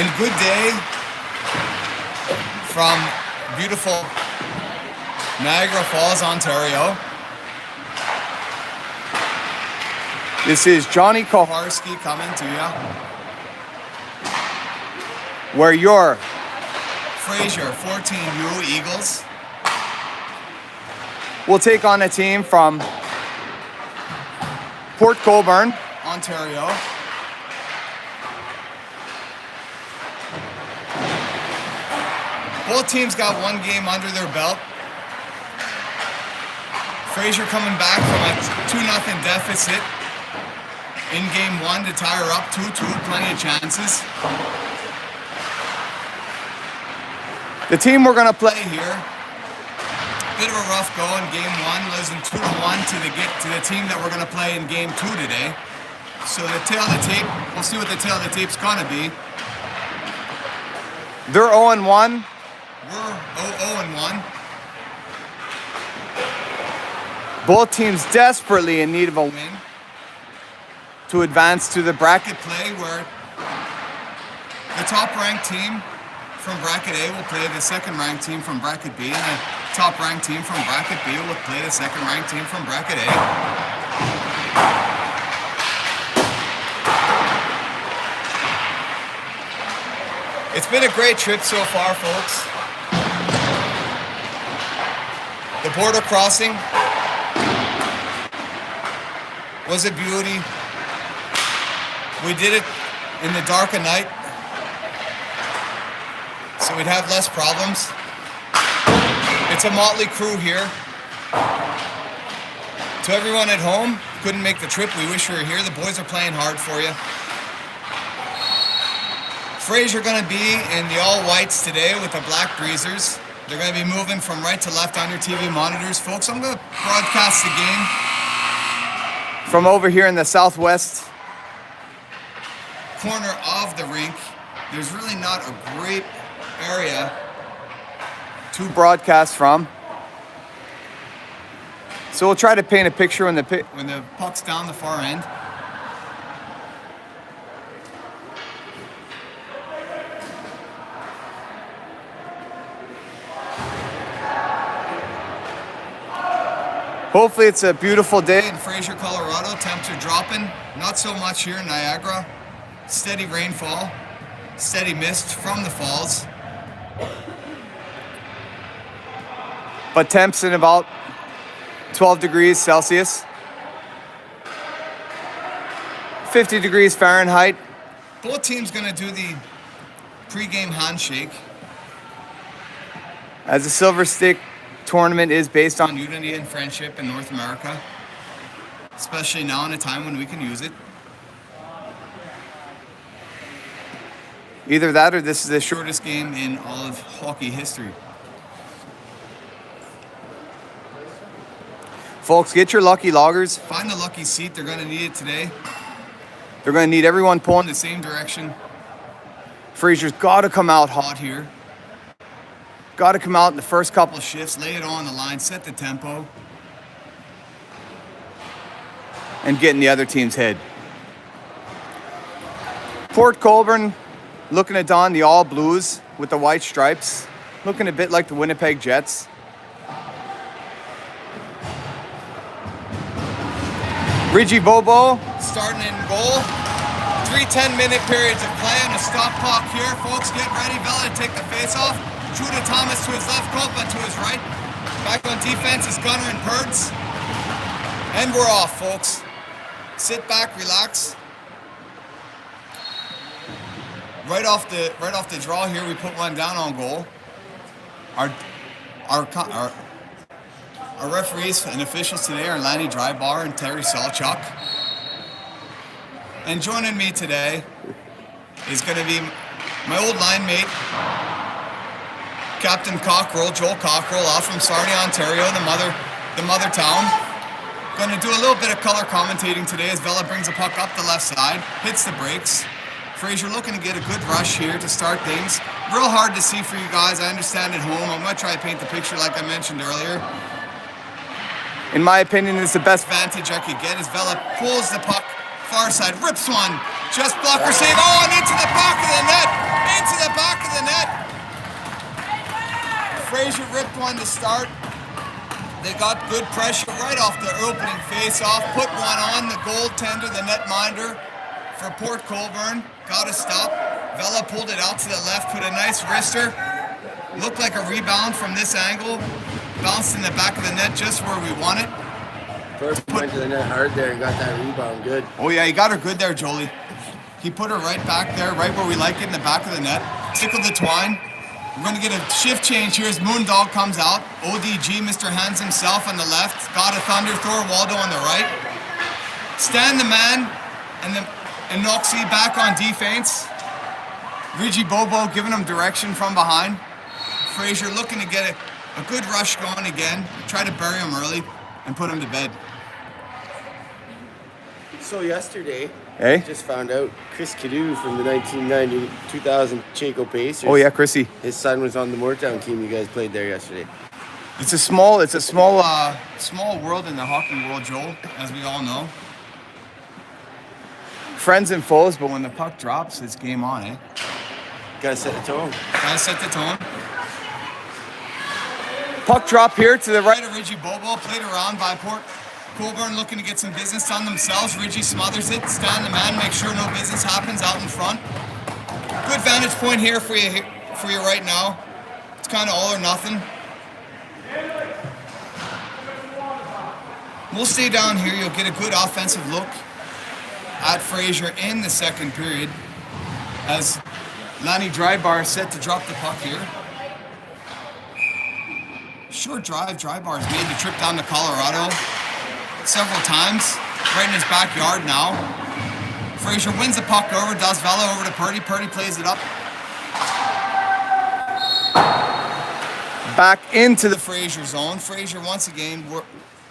And good day from beautiful Niagara Falls, Ontario. This is Johnny Koharski coming to you, where your Fraser 14U Eagles will take on a team from Port Colbourne, Ontario. Both teams got one game under their belt. Fraser coming back from a 2-0 deficit in game one to tie her up 2-2, plenty of chances. The team we're going to play here, bit of a rough go in game one, losing 2-1 to the team that we're going to play in game two today. So the tail of the tape, we'll see what the tail of the tape's going to be. They're 0-1. We're 0-1. Both teams desperately in need of a win to advance to the bracket play, where the top-ranked team from bracket A will play the second-ranked team from bracket B, and the top-ranked team from bracket B will play the second-ranked team from bracket A. It's been a great trip so far, folks. The border crossing was a beauty. We did it in the dark of night, so we'd have less problems. It's a motley crew here. To everyone at home, couldn't make the trip, we wish you were here. The boys are playing hard for you. Fraser going to be in the all-whites today with the black breezers. They're going to be moving from right to left on your TV monitors. Folks, I'm going to broadcast the game from over here in the southwest corner of the rink. There's really not a great area to broadcast from, so we'll try to paint a picture when the puck's down the far end. Hopefully it's a beautiful day in Fraser, Colorado. Temps are dropping, not so much here in Niagara. Steady rainfall, steady mist from the falls. But temps in about 12 degrees Celsius, 50 degrees Fahrenheit. Both teams going to do the pre-game handshake, as the Silver Stick tournament is based on unity and friendship in North America, especially now in a time when we can use it. Either that or this is the shortest game in all of hockey history. Folks, get your lucky loggers. Find the lucky seat. They're going to need it today. They're going to need everyone pulling the same direction. Fraser's got to come out hot here. Got to come out in the first couple of shifts, lay it on the line, set the tempo, and get in the other team's head. Port Colbourne looking to don the all blues with the white stripes, looking a bit like the Winnipeg Jets. Reggie Bobo starting in goal. 3 10-minute periods of play and a stop clock here. Folks, get ready. Vela to take the face off. Judah Thomas to his left, Colbourne to his right. Back on defense is Gunner and Perds. And we're off, folks. Sit back, relax. Right off the draw here, we put one down on goal. Our referees and officials today are Lanny Drybar and Terry Salchuk. And joining me today is going to be my old line mate, Captain Cockrell, Joel Cockrell, off from Sarnia, Ontario, the mother town. Going to do a little bit of color commentating today as Vela brings the puck up the left side, hits the brakes. Fraser looking to get a good rush here to start things. Real hard to see for you guys, I understand at home. I'm going to try to paint the picture like I mentioned earlier. In my opinion, it's the best vantage I could get as Vela pulls the puck far side, rips one, just blocker save, oh, and into the back of the net, into the back of the net. Fraser ripped one to start. They got good pressure right off the opening face-off. Put one on the goaltender, the netminder for Port Colbourne. Got a stop. Vela pulled it out to the left, put a nice wrister. Looked like a rebound from this angle. Bounced in the back of the net just where we want it. First went to the net hard there and got that rebound good. Oh yeah, he got her good there, Jolie. He put her right back there, right where we like it, in the back of the net. Tickled the twine. We're going to get a shift change here as Moondog comes out. ODG, Mr. Hands himself on the left. Got a thunder thrower, Waldo on the right. Stan the man, and Noxie back on defense. Reggie Bobo giving him direction from behind. Fraser looking to get a good rush going again. Try to bury him early and put him to bed. So yesterday, Hey? just found out Chris Cadeau from the 1990-2000 Chaco Pacers. Oh yeah, Chrissy. His son was on the Moortown team. You guys played there yesterday. It's a small world in the hockey world, Joel, as we all know. Friends and foes, but when the puck drops, it's game on, eh? Gotta set the tone. Gotta set the tone. Puck drop here to the right of Reggie Bobo, played around by Port Colbourne, looking to get some business on themselves. Reggie smothers it, stand the man, make sure no business happens out in front. Good vantage point here for you right now. It's kind of all or nothing. We'll stay down here. You'll get a good offensive look at Fraser in the second period as Lanny Drybar is set to drop the puck here. Short drive. Drybar's made the trip down to Colorado several times, right in his backyard now. Fraser wins the puck over, does Vela over to Purdy. Purdy plays it up. Back into the Fraser zone. Fraser once again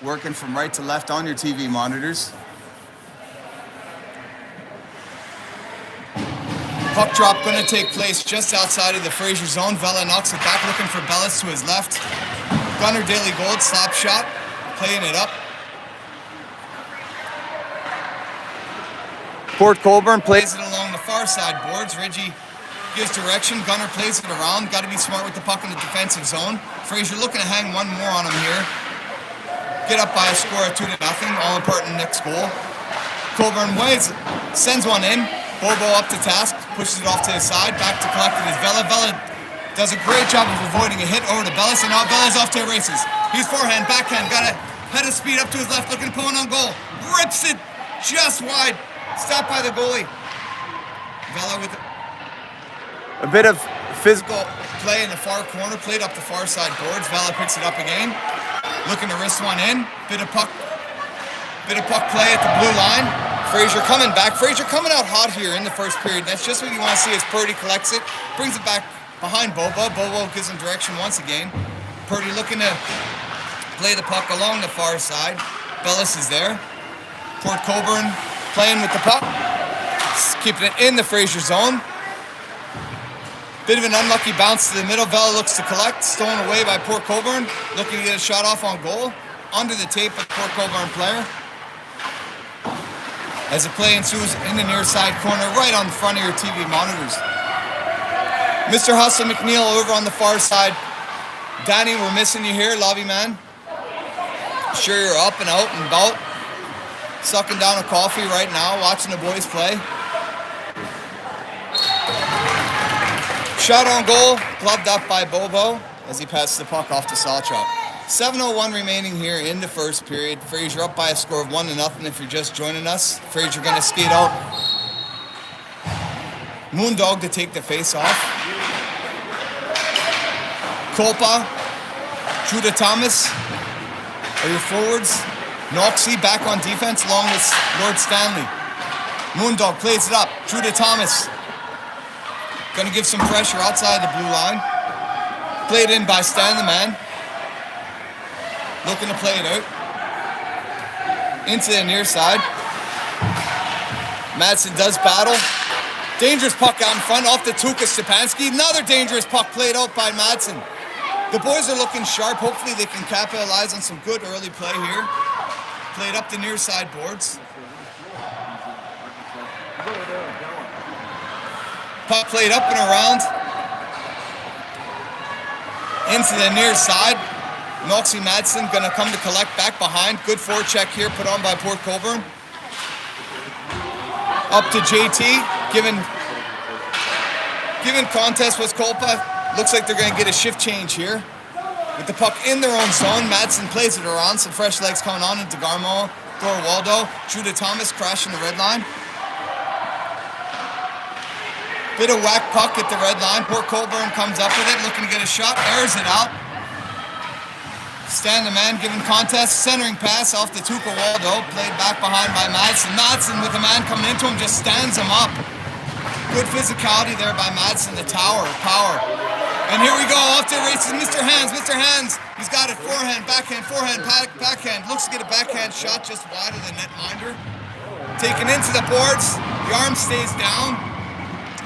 working from right to left on your TV monitors. Puck drop going to take place just outside of the Fraser zone. Vela knocks it back, looking for Bellis to his left. Gunnar Daly Gold, slap shot, playing it up. Port Colbourne plays it along the far side boards. Reggie gives direction. Gunnar plays it around. Got to be smart with the puck in the defensive zone. Fraser looking to hang one more on him here. Get up by a score of 2-0. All important next goal. Colbourne waits, sends one in. Bobo up to task, pushes it off to his side. Back to collect it is Vela. Vela does a great job of avoiding a hit over to Bellis, and now Bella's off to the races. He's forehand, backhand, got a head of speed up to his left, looking to pull one on goal. Rips it just wide. Stopped by the goalie. Vela with a bit of physical play in the far corner, played up the far side boards. Vela picks it up again, looking to wrist one in. Bit of puck play at the blue line. Fraser coming back. Fraser coming out hot here in the first period. That's just what you want to see as Purdy collects it, brings it back behind Bobo. Bobo gives him direction once again. Purdy looking to play the puck along the far side. Bellis is there. Port Colbourne playing with the puck, keeping it in the Fraser zone. Bit of an unlucky bounce to the middle. Vela looks to collect, stolen away by Port Colbourne, looking to get a shot off on goal. Under the tape of the Port Colbourne player. As the play ensues in the near side corner, right on the front of your TV monitors. Mr. Hustle McNeil over on the far side. Danny, we're missing you here, lobby man. Sure you're up and out and about. Sucking down a coffee right now, watching the boys play. Shot on goal, gloved up by Bobo as he passes the puck off to Salchuk. 7:01 remaining here in the first period. Fraser up by a score of 1-0 if you're just joining us. Fraser gonna skate out. Moondog to take the face off. Kolpa, Judah Thomas are your forwards. Noxie back on defense along with Lord Stanley. Moondog plays it up. Judah Thomas gonna give some pressure outside the blue line. Played in by Stan the man. Looking to play it out. Into the near side. Madsen does battle. Dangerous puck out in front off the Tuukka Stepanski. Another dangerous puck played out by Madsen. The boys are looking sharp. Hopefully they can capitalize on some good early play here. Played up the near side boards. Puck played up and around. Into the near side. Noxie Madsen gonna come to collect back behind. Good forecheck here put on by Port Colbourne. Up to JT, given contest was Kolpa. Looks like they're gonna get a shift change here. With the puck in their own zone, Madsen plays it around. Some fresh legs coming on into Garmo, Waldo, Judah Thomas crashing the red line. Bit of whack puck at the red line. Port Colbourne comes up with it, looking to get a shot, airs it out. Stand the man giving contest, centering pass off the Tuca Waldo, played back behind by Madsen. Madsen with a man coming into him just stands him up. Good physicality there by Madsen, the tower of power. And here we go, off to the races, Mr. Hands. He's got it, forehand, backhand, backhand. Looks to get a backhand shot just wide of the netminder. Taken into the boards, the arm stays down.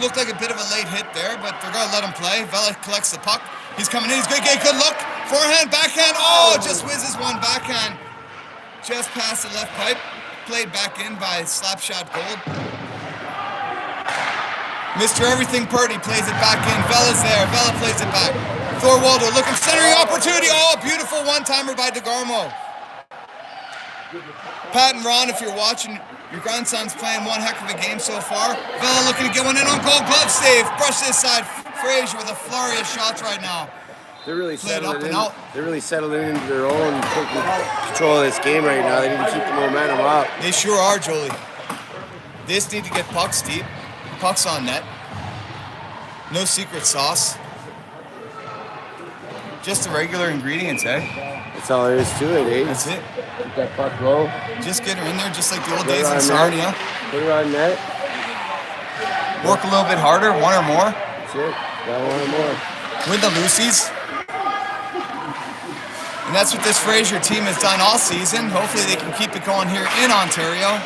Looked like a bit of a late hit there, but they're gonna let him play. Vela collects the puck. He's coming in, he's gonna get a good look. Forehand, backhand, oh, just whizzes one backhand. Just past the left pipe. Played back in by Slapshot Gold. Mr. Everything Purdy plays it back in. Vela's there. Vela plays it back. Thorwaldo looking centering opportunity. Oh, beautiful one-timer by DeGarmo. Pat and Ron, if you're watching, your grandson's playing one heck of a game so far. Vela looking to get one in on goal. Glove save. Brush this side. Fraser with a flurry of shots right now. They're really Played settling up and in. out. They're really settling into their own, taking control of this game right now. They need to keep the momentum up. They sure are, Jolie. They just need to get pucks deep. Pucks on net. No secret sauce. Just the regular ingredients, eh? That's all there is to it, eh? That's it. Keep that puck low. Just get her in there just like the old Put her days in on Sarnia. net. Put her on net. Work a little bit harder, one or more. That's it. Got one or more. With the Lucy's. And that's what this Fraser team has done all season. Hopefully they can keep it going here in Ontario.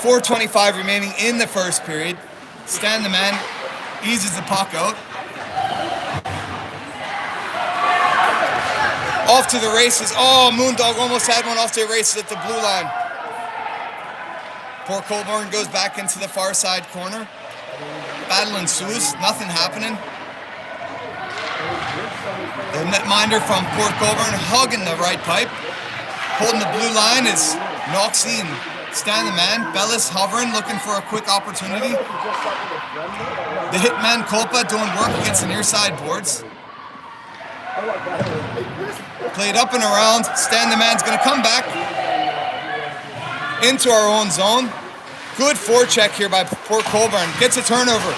4:25 remaining in the first period. Stan the man eases the puck out. Off to the races. Oh, Moondog almost had one off to the races at the blue line. Poor Colbourne goes back into the far side corner. Battle ensues. Nothing happening. The netminder from Port Colbourne hugging the right pipe. Holding the blue line is Noxie and Stan the man. Bellis hovering, looking for a quick opportunity. The hitman Kolpa doing work against the near side boards. Played up and around. Stan the man's going to come back into our own zone. Good forecheck here by Port Colbourne. Gets a turnover.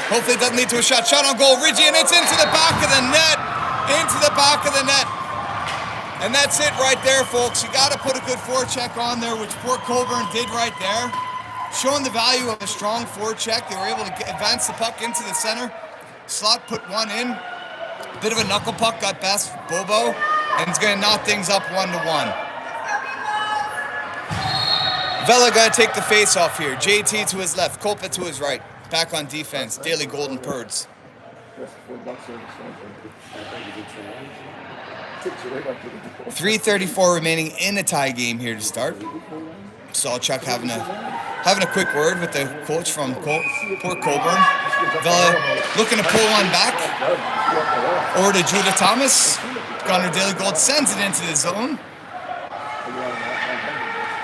Hopefully it doesn't lead to a shot. Shot on goal. Ridgie, and it's into the back of the net. Into the back of the net. And that's it right there, folks. You got to put a good forecheck on there, which Port Colbourne did right there. Showing the value of a strong forecheck. They were able to advance the puck into the center. Slot put one in. Bit of a knuckle puck got past Bobo. And it's going to knock things up 1-1. Vela got to take the face off here. JT to his left. Kolpa to his right. Back on defense. Daily Golden Birds. 3:34 remaining in a tie game here to start. Saw Chuck having a quick word with the coach from Port Colbourne. Vela looking to pull one back. Over to Judah Thomas. Gunner Daily Gold sends it into the zone.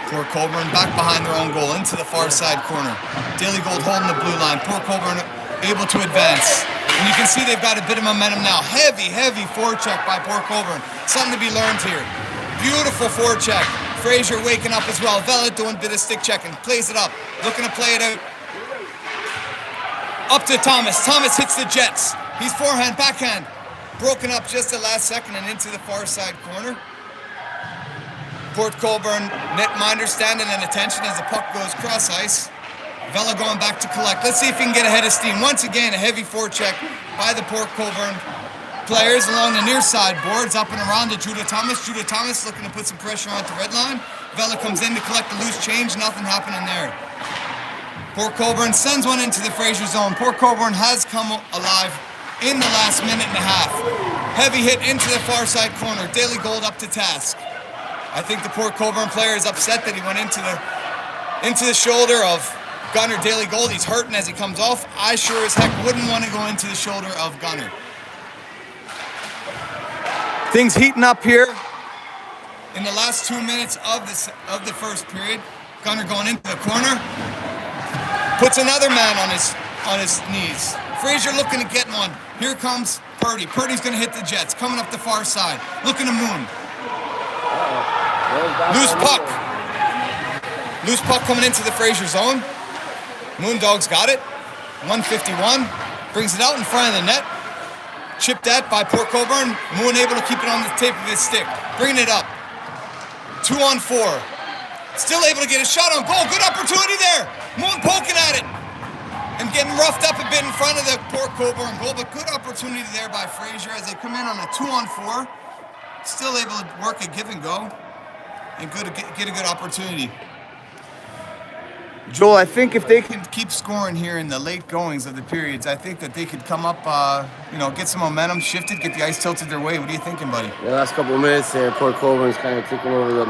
Port Colbourne back behind their own goal into the far side corner. Daily Gold holding the blue line. Port Colbourne able to advance. And you can see they've got a bit of momentum now. Heavy forecheck by Port Colbourne. Something to be learned here. Beautiful forecheck. Fraser waking up as well. Vela doing a bit of stick checking. Plays it up. Looking to play it out. Up to Thomas. Thomas hits the Jets. He's forehand, backhand. Broken up just the last second and into the far side corner. Port Colbourne netminder standing in attention as the puck goes cross ice. Vela going back to collect. Let's see if he can get ahead of steam. Once again, a heavy forecheck by the Port Colbourne players along the near side boards, up and around to Judah Thomas. Judah Thomas looking to put some pressure on the red line. Vela comes in to collect the loose change. Nothing happening there. Port Colbourne sends one into the Fraser zone. Port Colbourne has come alive in the last minute and a half. Heavy hit into the far side corner. Daily Gold up to task. I think the Port Colbourne player is upset that he went into the shoulder of Gunner Daily Gold, he's hurting as he comes off. I sure as heck wouldn't want to go into the shoulder of Gunner. Things heating up here in the last 2 minutes of the first period. Gunner going into the corner, puts another man on his knees. Fraser looking to get one. Here comes Purdy. Purdy's going to hit the Jets, coming up the far side. Looking to Moon. Loose puck. Loose puck coming into the Fraser zone. Moondog's got it. 151. Brings it out in front of the net. Chipped that by poor Colbourne. Moon able to keep it on the tip of his stick. Bringing it up. 2-on-4. Still able to get a shot on goal. Good opportunity there. Moon poking at it. And getting roughed up a bit in front of the poor Colbourne goal. But good opportunity there by Fraser as they come in on a 2-on-4. Still able to work a give and go. And get a good opportunity. Joel, I think if they can keep scoring here in the late goings of the periods, I think that they could come up, get some momentum shifted, get the ice tilted their way. What are you thinking, buddy? The last couple of minutes there, poor Colbourne's kind of taking over the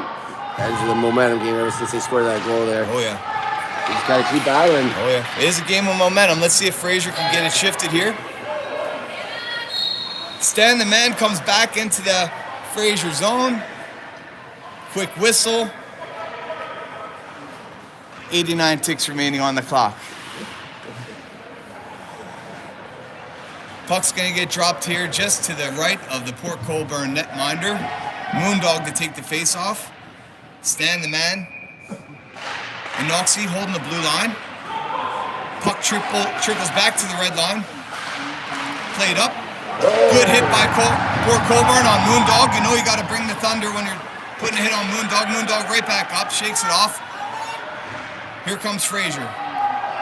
edge of the momentum game ever since they scored that goal there. Oh, yeah. You just got to keep battling. Oh, yeah. It is a game of momentum. Let's see if Fraser can get it shifted here. Stan the man comes back into the Fraser zone. Quick whistle. 89 ticks remaining on the clock. Puck's going to get dropped here just to the right of the Port Colbourne netminder. Moondog to take the face-off. Stan the man. And Noxie holding the blue line. Puck triples back to the red line. Played up. Good hit by Port Colbourne on Moondog. You know you got to bring the thunder when you're putting a hit on Moondog. Moondog right back up, shakes it off. Here comes Fraser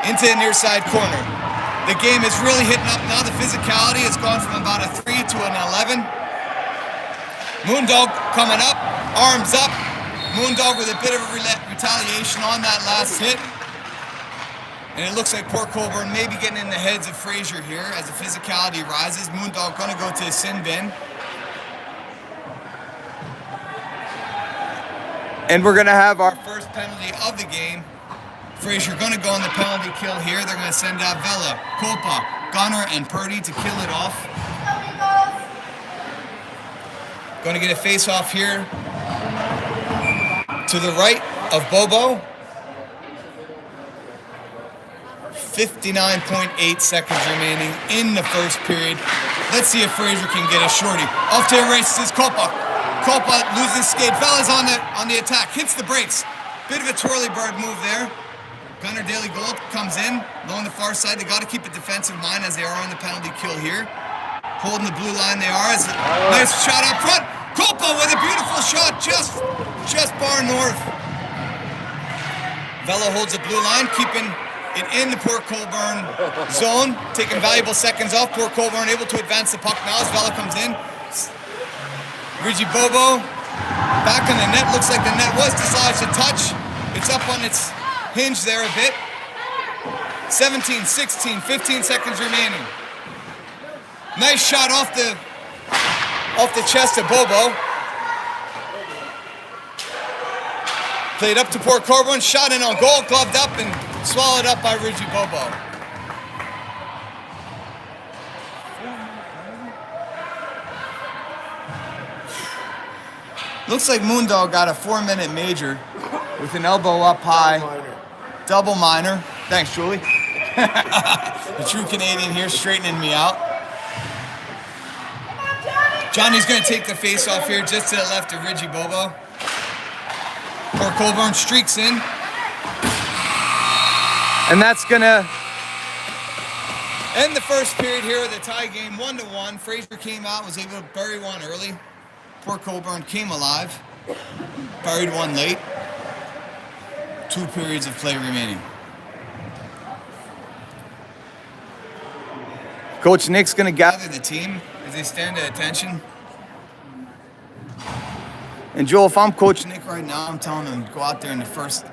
into the near side corner. The game is really hitting up now. The physicality has gone from about a 3 to an 11. Moondog coming up, arms up. Moondog with a bit of a retaliation on that last hit. And it looks like Port Colbourne may be getting in the heads of Fraser here as the physicality rises. Moondog going to go to a sin bin. And we're going to have our first penalty of the game. Fraser going to go on the penalty kill here. They're going to send out Vela, Kopa, Gunner, and Purdy to kill it off. Going to get a face-off here to the right of Bobo. 59.8 seconds remaining in the first period. Let's see if Fraser can get a shorty. Off to the races, Kopa. Kopa loses skate. Vela's on the attack. Hits the brakes. Bit of a twirly bird move there. Gunner Daily Gold comes in, low on the far side. They got to keep a defensive line as they are on the penalty kill here. Holding the blue line they are. Nice shot up front. Kopa with a beautiful shot just bar north. Vela holds the blue line, keeping it in the Port Colbourne zone. Taking valuable seconds off. Port Colbourne able to advance the puck now as Vela comes in. Reggie Bobo back on the net. Looks like the net was dislodged to touch. It's up on its hinge there a bit. 17, 16, 15 seconds remaining. Nice shot off the chest of Bobo. Played up to Port Colbourne, shot in on goal, gloved up and swallowed up by Reggie Bobo. Looks like Moondog got a 4-minute major with an elbow up high. Double minor. Thanks, Julie. The true Canadian here straightening me out. Johnny's going to take the face off here just to the left of Reggie Bobo. Port Colbourne streaks in. And that's going to end the first period here of the tie game 1-1. Fraser came out, was able to bury one early. Port Colbourne came alive, buried one late. 2 periods of play remaining. Coach Nick's going to gather the team as they stand at attention. And Joel, if I'm Coach Nick right now, I'm telling them go out there in the first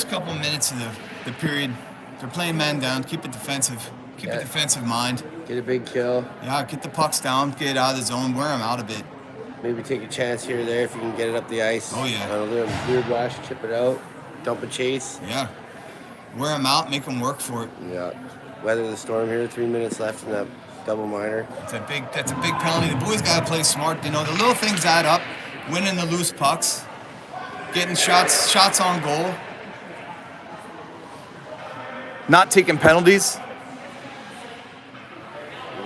couple of minutes of the period. They're playing man down, keep it defensive. Keep a defensive mind. Get a big kill. Yeah, get the pucks down, get it out of the zone, wear them out a bit. Maybe take a chance here or there if you can get it up the ice. Oh, yeah. On a little weird rush, chip it out. dump a chase. Yeah. Wear them out, make them work for it. Yeah. Weather the storm here. 3 minutes left in that double minor. That's a big penalty. The boys got to play smart. You know, the little things add up. Winning the loose pucks. Getting shots on goal. Not taking penalties.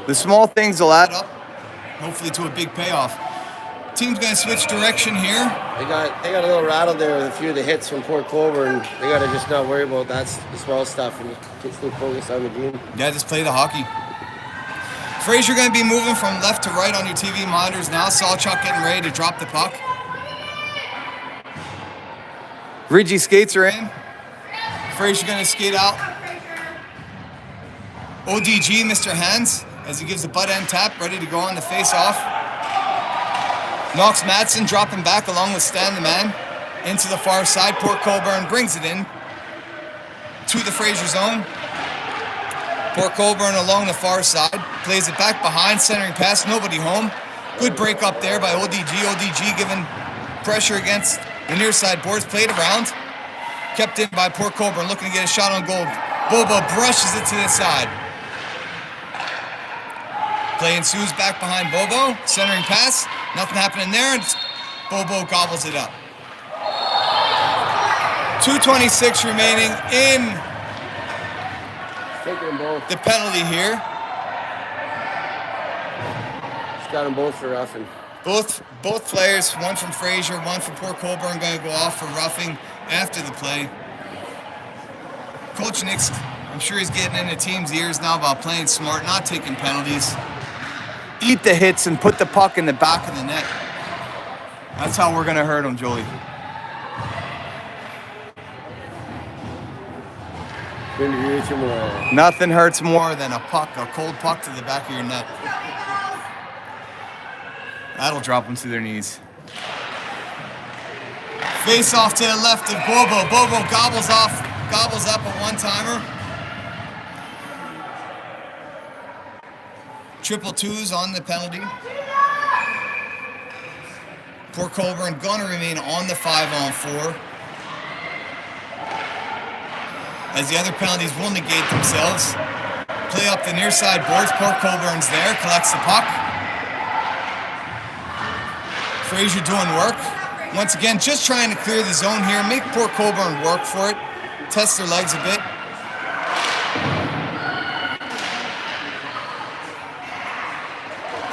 The small things will add up, hopefully to a big payoff. Team's going to switch direction here. They got a little rattled there with a few of the hits from Port Colbourne. They got to just not worry about the small stuff and just stay focused on the game. Yeah, just play the hockey. Fraser going to be moving from left to right on your TV monitors now. Sawchuck getting ready to drop the puck. Ridgy skates are in. Fraser going to skate out. ODG, Mr. Hands, as he gives the butt end tap, ready to go on the face-off. Knox Madsen dropping back along with Stan the man into the far side. Port Colbourne brings it in to the Fraser zone. Port Colbourne along the far side, plays it back behind, centering pass, nobody home. Good break up there by ODG. ODG giving pressure against the near side boards, played around. Kept in by Port Colbourne, looking to get a shot on goal. Bobo brushes it to the side. Play ensues back behind Bobo, centering pass. Nothing happening there, and Bobo gobbles it up. 2:26 remaining in the penalty here. He's got them both for roughing. Both players, one from Fraser, one from Port Colbourne, going to go off for roughing after the play. Coach Nick's, I'm sure he's getting in the team's ears now about playing smart, not taking penalties. Eat the hits and put the puck in the back of the net. That's how we're going to hurt him, Joey. Nothing hurts more than a cold puck to the back of your net. That'll drop them to their knees. Face off to the left of Bobo. Bobo gobbles up a one-timer. Triple twos on the penalty. Port Colbourne gonna remain on the 5-on-4. As the other penalties will negate themselves. Play up the near side boards. Port Colbourne's there, collects the puck. Fraser doing work. Once again, just trying to clear the zone here. Make Port Colbourne work for it. Test their legs a bit.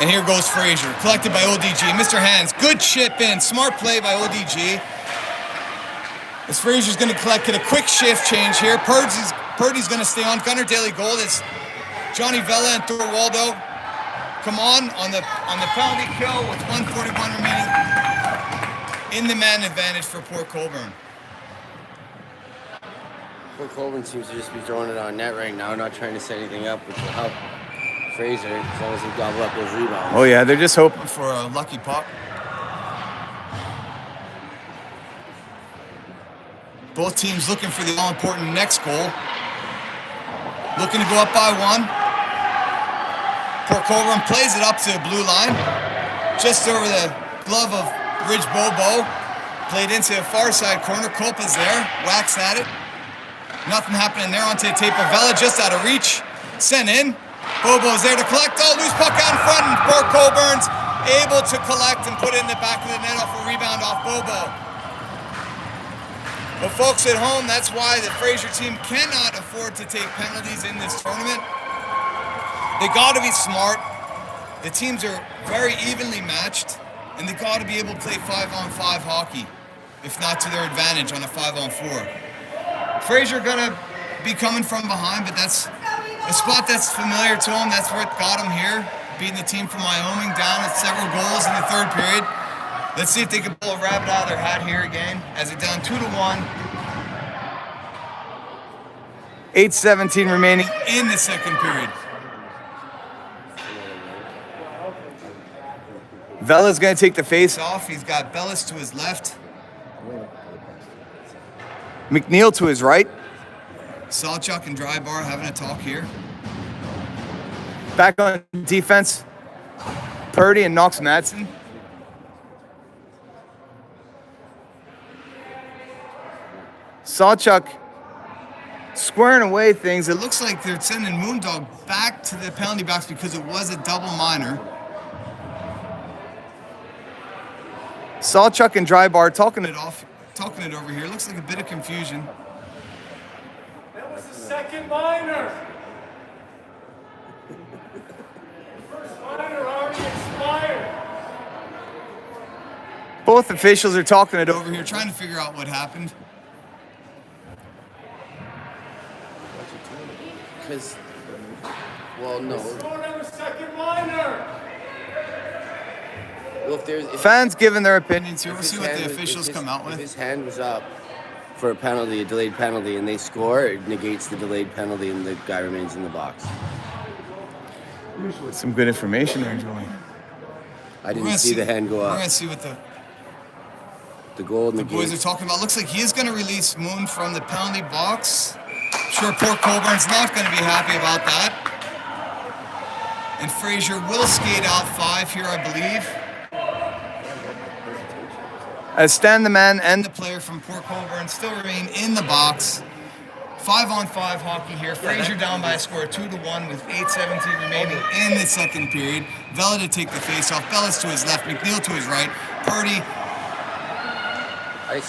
And here goes Fraser, collected by ODG. Mr. Hands, good chip in. Smart play by ODG. As Fraser's going to collect it, a quick shift change here. Purdy's going to stay on. Gunnar Daly goal is Johnny Vella and Thorwaldo come on the penalty kill with 1:41 remaining. In the man advantage for Port Colbourne. Port Colbourne seems to just be throwing it on net right now, not trying to set anything up, which will help Fraser as long as he gobble up those rebounds. Oh yeah, they're just hoping for a lucky puck. Both teams looking for the all-important next goal. Looking to go up by one. Port Colbourne plays it up to the blue line. Just over the glove of Ridge Bobo. Played into the far side corner. Copa's there. Whacks at it. Nothing happening there. Onto the tape of Vela, just out of reach. Sent in. Bobo's there to collect. Oh, loose puck out in front. And Port Colbourne's able to collect and put it in the back of the net off a rebound off Bobo. But folks at home, that's why the Fraser team cannot afford to take penalties in this tournament. They got to be smart. The teams are very evenly matched, and they got to be able to play 5-on-5 hockey, if not to their advantage on a 5-on-4. Fraser gonna be coming from behind, but that's a spot that's familiar to him. That's what got him here, beating the team from Wyoming down at several goals in the third period. Let's see if they can pull a rabbit out of their hat here again, as it's down 2-1. 8:17 remaining in the second period. Vela's going to take the face off. He's got Bellis to his left. McNeil to his right. Sawchuck and Drybar having a talk here. Back on defense, Purdy and Knox Madsen. Sawchuk squaring away things. It looks like they're sending Moondog back to the penalty box because it was a double minor. Sawchuk and Drybar talking it over here. Looks like a bit of confusion. That was the second minor. First minor already expired. Both officials are talking it over here, trying to figure out what happened. Because, well, no. Scored on the second minor. Well, if Fans giving their opinions here. We'll his see what hand the was- officials if come out If with. his hand was up for a penalty, a delayed penalty, and they score, it negates the delayed penalty, and the guy remains in the box. Some good information there, Joey. I didn't see the hand go We're up. going to see what The goal the boys are negates. talking about. Looks like he is going to release Moon from the penalty box. Sure, poor Colbourne's not going to be happy about that. And Fraser will skate out 5 here, I believe. As Stan the man and the player from Port Colbourne still remain in the box. 5-on-5 hockey here. Fraser down by a score of 2-1 with 8:17 remaining in the second period. Vela to take the face-off. Bellis to his left, McNeil to his right. Purdy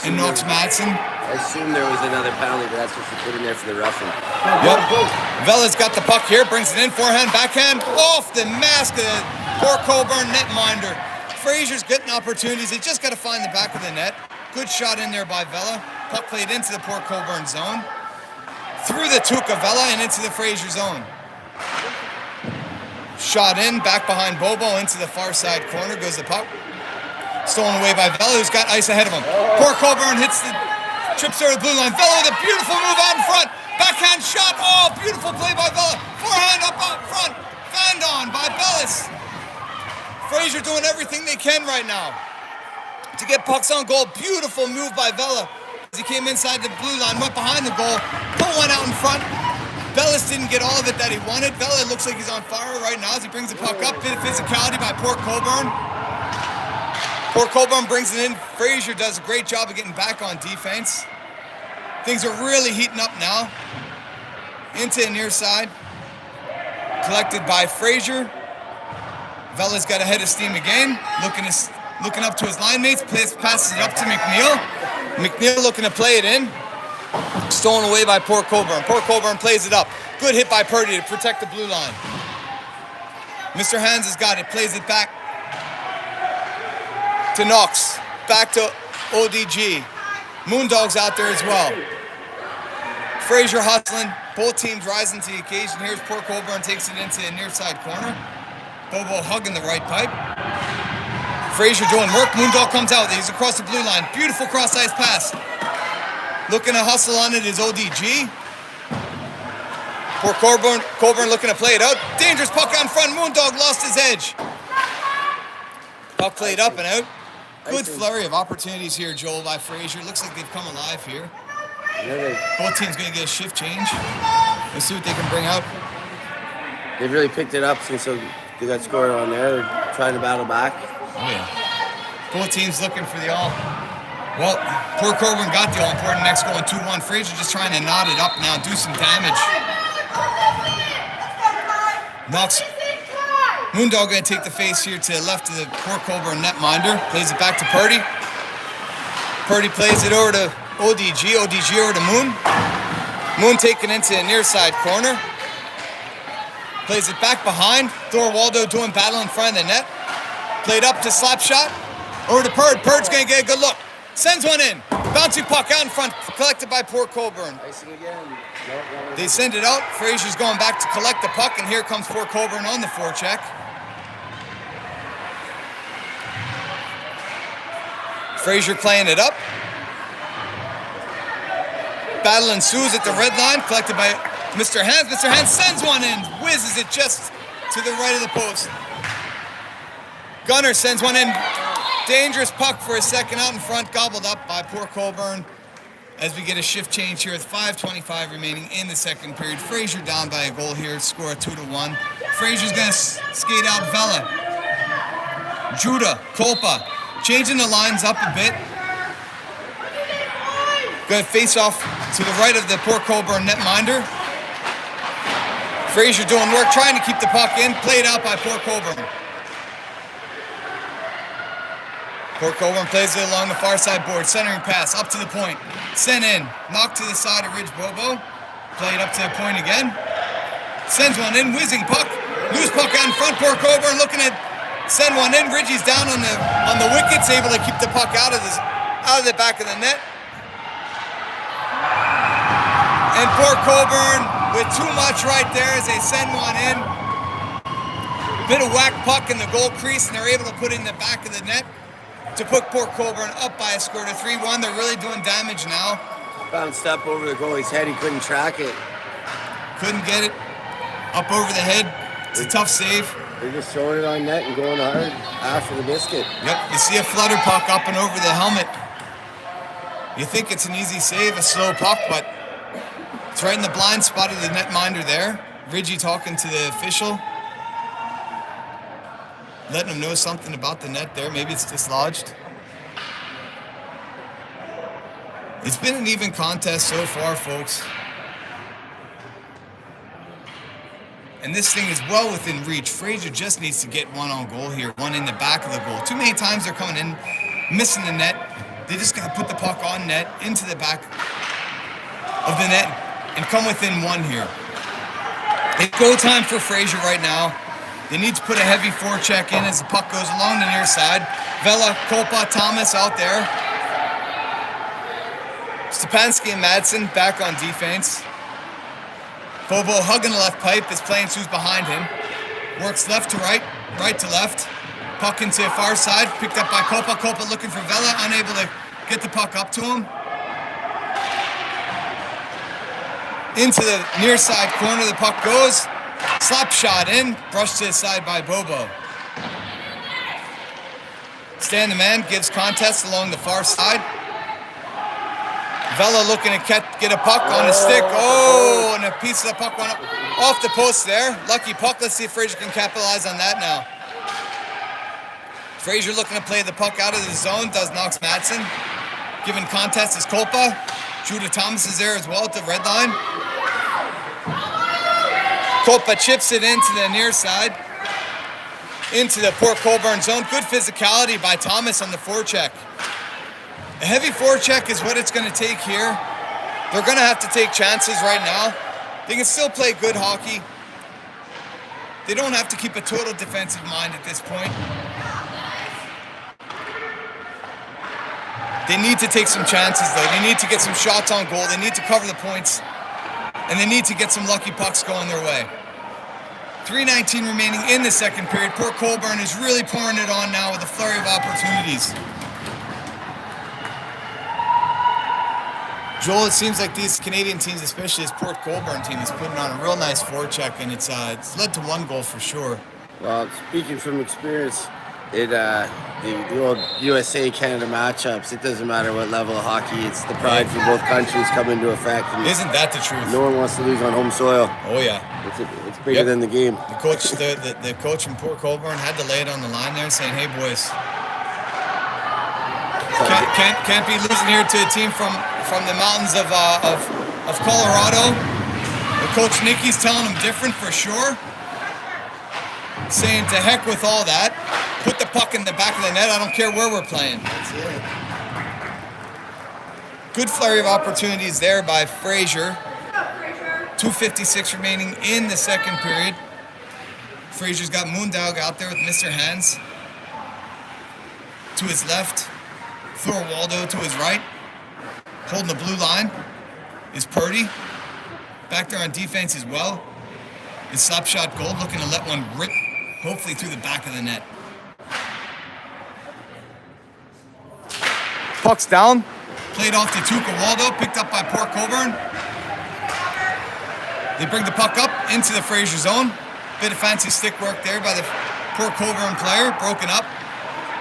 and Knox Madsen. I assume there was another penalty, but that's what she put in there for the roughing. Yep. Vela's got the puck here, brings it in, forehand, backhand, off the mask of the Port Colbourne netminder. Fraser's getting opportunities. They just got to find the back of the net. Good shot in there by Vela. Puck played into the Port Colbourne zone. Through the Tuca Vela and into the Fraser zone. Shot in, back behind Bobo, into the far side corner goes the puck. Stolen away by Vela, who's got ice ahead of him. Port Colbourne hits the trips over the blue line. Vela with a beautiful move out in front. Backhand shot. Oh, beautiful play by Vela. Forehand up front. Fanned on by Bellis. Fraser doing everything they can right now to get pucks on goal. Beautiful move by Vela. As he came inside the blue line, went behind the goal, put one out in front. Bellis didn't get all of it that he wanted. Vela looks like he's on fire right now as he brings the puck up. Bit of physicality by Port Colbourne. Port Colbourne brings it in. Fraser does a great job of getting back on defense. Things are really heating up now. Into the near side. Collected by Fraser. Vela's got a head of steam again. Looking up to his line mates. Passes it up to McNeil. McNeil looking to play it in. Stolen away by Port Colbourne. Port Colbourne plays it up. Good hit by Purdy to protect the blue line. Mr. Hans has got it. Plays it back to Knox. Back to ODG. Moondog's out there as well. Fraser hustling. Both teams rising to the occasion. Here's Port Colbourne takes it into the near side corner. Bobo hugging the right pipe. Fraser doing work. Moondog comes out. He's across the blue line. Beautiful cross-ice pass. Looking to hustle on it is ODG. Port Colbourne looking to play it out. Dangerous puck out in front. Moondog lost his edge. Puck played up and out. Good flurry of opportunities here, Joel, by Fraser. Looks like they've come alive here. Both teams going to get a shift change. Let's see what they can bring out. They've really picked it up since they got scored on there. They're trying to battle back. Oh, yeah. Both teams looking for the all. Well, Port Colbourne got the all-important next goal in 2-1. Fraser just trying to knot it up now, do some damage. Knox. Moondog going to take the face here to the left of the Port Colbourne netminder. Plays it back to Purdy. Purdy plays it over to ODG. ODG over to Moon. Moon taking into the near side corner. Plays it back behind. Thor Waldo doing battle in front of the net. Played up to slap shot. Over to Purd. Purd's going to get a good look. Sends one in. Bouncing puck out in front. Collected by Port Colbourne. Icing again. They send it out. Fraser's going back to collect the puck. And here comes Port Colbourne on the forecheck. Fraser playing it up. Battle ensues at the red line. Collected by Mr. Hans. Mr. Hans sends one in. Whizzes it just to the right of the post. Gunner sends one in. Dangerous puck for a second out in front. Gobbled up by Port Colbourne as we get a shift change here with 5:25 remaining in the second period. Fraser down by a goal here. Score 2-1. Fraser's going to skate out Vela. Judah, Kolpa. Changing the lines up a bit. Going to face off to the right of the Port Colbourne netminder. Fraser doing work, trying to keep the puck in. Played out by Port Colbourne. Port Colbourne plays it along the far side board. Centering pass up to the point. Sent in. Knocked to the side of Ridge Bobo. Played up to the point again. Sends one in. Whizzing puck. Loose puck out in front. Port Colbourne looking at send one in. Ridgie's down on the wickets, able to keep the puck out of the back of the net. And Port Colbourne with too much right there as they send one in. Bit of whack puck in the goal crease, and they're able to put it in the back of the net to put Port Colbourne up by a score to 3-1. They're really doing damage now. Bounced up over the goalie's head. He couldn't track it. Couldn't get it up over the head. It's a tough save. They're just throwing it on net and going hard after the biscuit. Yep, you see a flutter puck up and over the helmet. You think it's an easy save, a slow puck, but it's right in the blind spot of the netminder there. Ridgie talking to the official, letting him know something about the net there. Maybe it's dislodged. It's been an even contest so far, folks. And this thing is well within reach. Fraser just needs to get one on goal here, one in the back of the goal. Too many times they're coming in, missing the net. They just got to put the puck on net, into the back of the net, and come within one here. It's go time for Fraser right now. They need to put a heavy forecheck in as the puck goes along the near side. Vela, Kolpa, Thomas out there. Stepanski and Madsen back on defense. Bobo hugging the left pipe as playing who's behind him. Works left to right, right to left. Puck into the far side, picked up by Kolpa. Kolpa looking for Vela, unable to get the puck up to him. Into the near side corner, the puck goes. Slap shot in, brushed to the side by Bobo. Stan the man gives contest along the far side. Vela looking to get a puck on the stick. Oh, and a piece of the puck went up off the post there. Lucky puck. Let's see if Fraser can capitalize on that now. Fraser looking to play the puck out of the zone. Does Knox Madsen. Giving contest is Kolpa. Judah Thomas is there as well at the red line. Kolpa chips it into the near side. Into the Port Colbourne zone. Good physicality by Thomas on the forecheck. A heavy forecheck is what it's going to take here. They're going to have to take chances right now. They can still play good hockey. They don't have to keep a total defensive mind at this point. They need to take some chances, though. They need to get some shots on goal. They need to cover the points. And they need to get some lucky pucks going their way. 3:19 remaining in the second period. Port Colbourne is really pouring it on now with a flurry of opportunities. Joel, it seems like these Canadian teams, especially this Port Colbourne team, is putting on a real nice forecheck, and it's led to one goal for sure. Well, speaking from experience, the old USA-Canada matchups, it doesn't matter what level of hockey, it's the pride from both countries come into effect. And isn't that the truth? No one wants to lose on home soil. Oh, yeah. It's bigger than the game. The coach from Port Colbourne had to lay it on the line there, saying, hey, boys, can't be losing here to a team from the mountains of Colorado. The coach Nicky's telling them different for sure. Saying to heck with all that. Put the puck in the back of the net. I don't care where we're playing. That's it. Good flurry of opportunities there by Fraser. 2:56 remaining in the second period. Fraser's got Moondog out there with Mr. Hands. To his left. Thorwaldo to his right. Holding the blue line is Purdy. Back there on defense as well is Slapshot Gold, looking to let one rip, hopefully through the back of the net. Puck's down. Played off to Tuca Waldo, picked up by Port Colbourne. They bring the puck up into the Fraser zone. Bit of fancy stick work there by the Port Colbourne player, broken up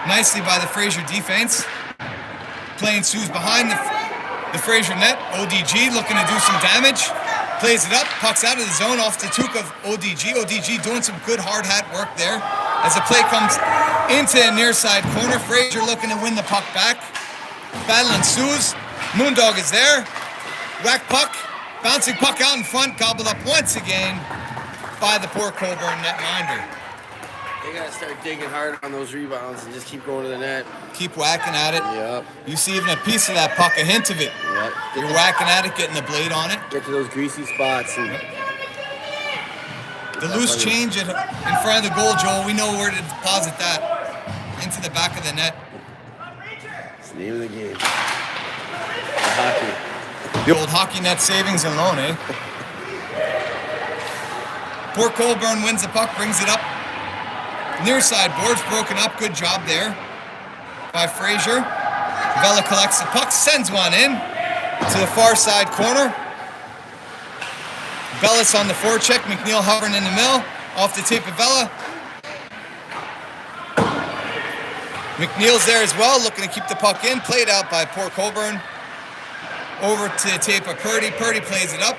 nicely by the Fraser defense. Playing Sue's behind the Fraser net. ODG looking to do some damage. Plays it up, puck's out of the zone off the Tuca of ODG. ODG doing some good hard hat work there. As the play comes into the near side corner, Fraser looking to win the puck back. Battle ensues. Moondog is there. Whack puck. Bouncing puck out in front. Gobbled up once again by the poor Colbourne netminder. They gotta start digging hard on those rebounds and just keep going to the net. Keep whacking at it. Yep. You see even a piece of that puck, a hint of it. Yep. You're whacking at it, getting the blade on it. Get to those greasy spots. And the loose change in front of the goal, Joel, we know where to deposit that. Into the back of the net. it's the name of the game. The hockey. The old hockey net savings and loan, eh? Poor Colbourne wins the puck, brings it up. Near side, boards broken up. Good job there by Fraser. Vela collects the puck, sends one in to the far side corner. Bellis on the forecheck. McNeil hovering in the middle. Off the tape of Vela. McNeil's there as well, looking to keep the puck in. Played out by poor Colbourne. Over to the tape of Purdy. Purdy plays it up.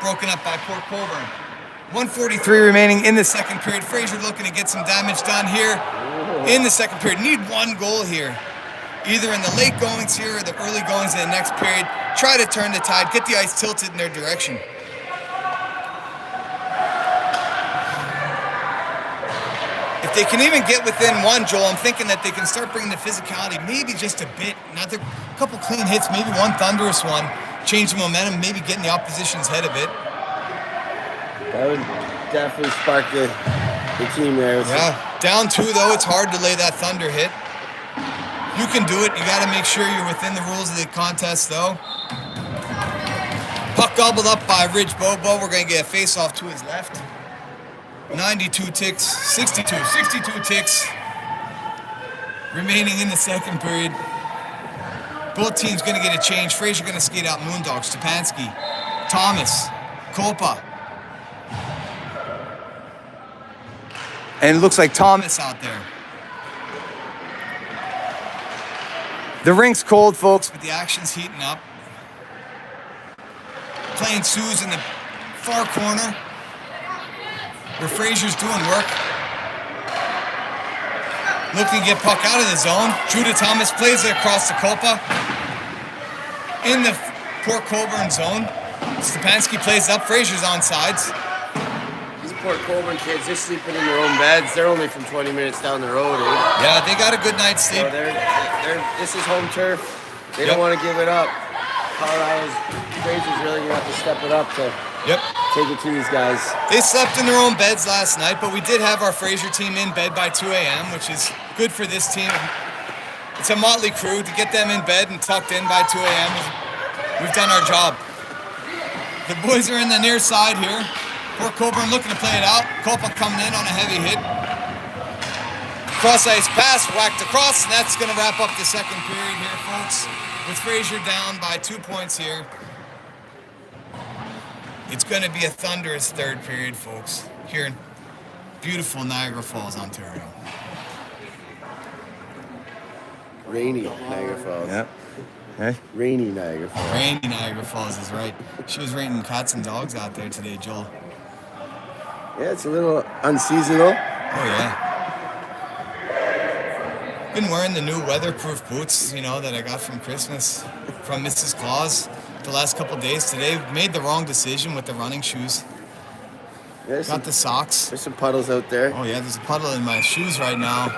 Broken up by poor Colbourne. 1:43 remaining in the second period. Fraser looking to get some damage done here in the second period. Need one goal here. Either in the late goings here or the early goings in the next period. Try to turn the tide, get the ice tilted in their direction. If they can even get within one, Joel, I'm thinking that they can start bringing the physicality maybe just a bit. Another couple clean hits, maybe one thunderous one. Change the momentum, maybe get in the opposition's head a bit. That would definitely spark the team there. Yeah, down 2 though, it's hard to lay that thunder hit. You can do it. You got to make sure you're within the rules of the contest though. Puck gobbled up by Ridge Bobo. We're going to get a face-off to his left. 92 ticks, 62 ticks remaining in the second period. Both teams going to get a change. Fraser going to skate out Moondog, Stepanski, Thomas, Kopa. And it looks like Thomas out there. The rink's cold, folks, but the action's heating up. Playing Sue's in the far corner, where Fraser's doing work. Looking to get puck out of the zone. Judah Thomas plays it across the Kopa. In the poor Colbourne zone. Stepanski plays up. Fraser's on sides. These poor Colbourne kids, they're sleeping in their own beds. They're only from 20 minutes down the road. Eh? Yeah, they got a good night's sleep. So this is home turf. They don't want to give it up. Fraser's really going to have to step it up to take it to these guys. They slept in their own beds last night, but we did have our Fraser team in bed by 2 a.m., which is good for this team. It's a motley crew. To get them in bed and tucked in by 2 a.m., we've done our job. The boys are in the near side here. Poor Colbourne looking to play it out. Kopa coming in on a heavy hit. Cross ice pass, whacked across, and that's going to wrap up the second period here, folks. With Fraser down by 2 points here. It's going to be a thunderous third period, folks, here in beautiful Niagara Falls, Ontario. Rainy Niagara Falls. Yeah. Hey? Rainy Niagara Falls. Rainy Niagara Falls is right. She was raining cats and dogs out there today, Joel. Yeah, it's a little unseasonal. Oh, yeah. Been wearing the new weatherproof boots, that I got from Christmas from Mrs. Claus the last couple days. Today, made the wrong decision with the running shoes. Got the socks. There's some puddles out there. Oh, yeah, there's a puddle in my shoes right now.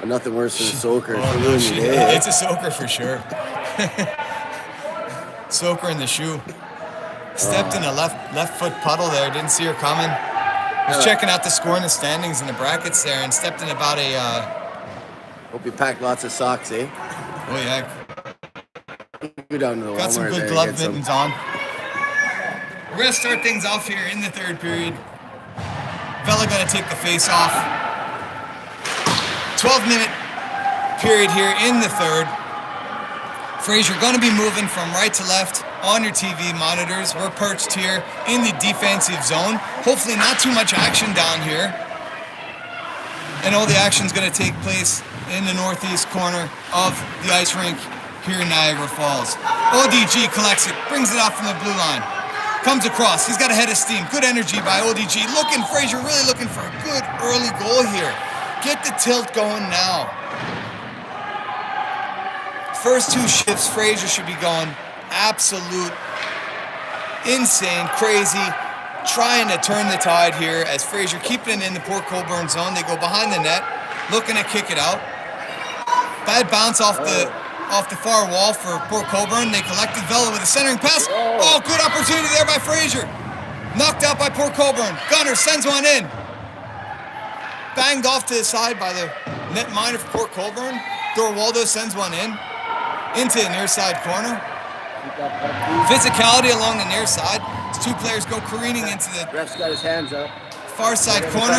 But nothing worse than a soaker. It's a soaker for sure. Soaker in the shoe. Stepped in a left foot puddle there. Didn't see her coming. Was checking out the score in the standings and the brackets there and stepped in about a... Hope you packed lots of socks, eh? Oh, yeah. Go down to the Got some Walmart good there glove and get some. mittens on. We're going to start things off here in the third period. Vela going to take the face off. 12-minute period here in the third. Fraser going to be moving from right to left on your TV monitors. We're perched here in the defensive zone. Hopefully not too much action down here. And all the action's going to take place in the northeast corner of the ice rink here in Niagara Falls. ODG collects it, brings it off from the blue line. Comes across, he's got a head of steam. Good energy by ODG. Fraser really looking for a good early goal here. Get the tilt going now. First 2 shifts, Fraser should be going absolute insane, crazy, trying to turn the tide here as Fraser keeping it in the Port Colbourne zone. They go behind the net, looking to kick it out. Bad bounce off the far wall for Port Colbourne. They collected Vela with a centering pass. Oh, good opportunity there by Fraser. Knocked out by Port Colbourne. Gunner sends one in. Banged off to the side by the netminder for Port Colbourne. Dorwaldo sends one in into the near side corner. Physicality along the near side. As two players go careening into the Ref's got his hands up. far side corner.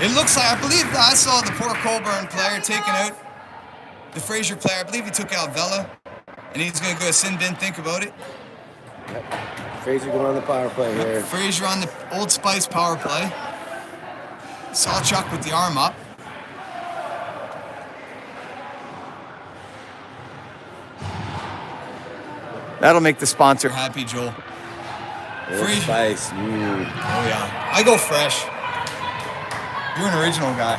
It looks like, I believe I saw the Port Colbourne player taking out the Fraser player. I believe he took out Vela, and he's going to go to sin bin. Think about it. Yep. Fraser going on the power play here. Fraser on the Old Spice power play. Sawchuk with the arm up. That'll make the sponsor happy, Joel. Old Spice. Mm. Oh yeah, I go fresh. You're an original guy.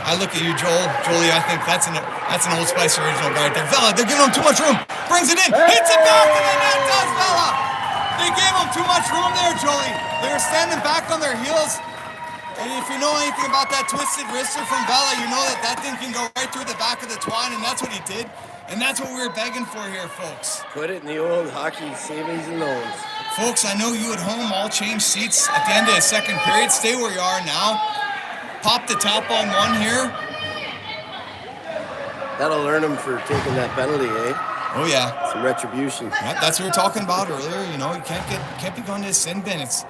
I look at you, Joel. Jolie, I think that's an Old Spice original guy right there. Vela, they're giving him too much room. Brings it in, hits it back, and the net does Vela. They gave him too much room there, Jolie. They were standing back on their heels. And if you know anything about that twisted wrister from Vela, you know that thing can go right through the back of the twine, and that's what he did. And that's what we were begging for here, folks. Put it in the old hockey savings and loans. Folks, I know you at home all change seats at the end of the second period. Stay where you are now. Pop the top on one here. That'll learn him for taking that penalty, eh? Oh yeah. Some retribution. Yeah, that's what we were talking about earlier. You know, you can't be going to the sin bin. It's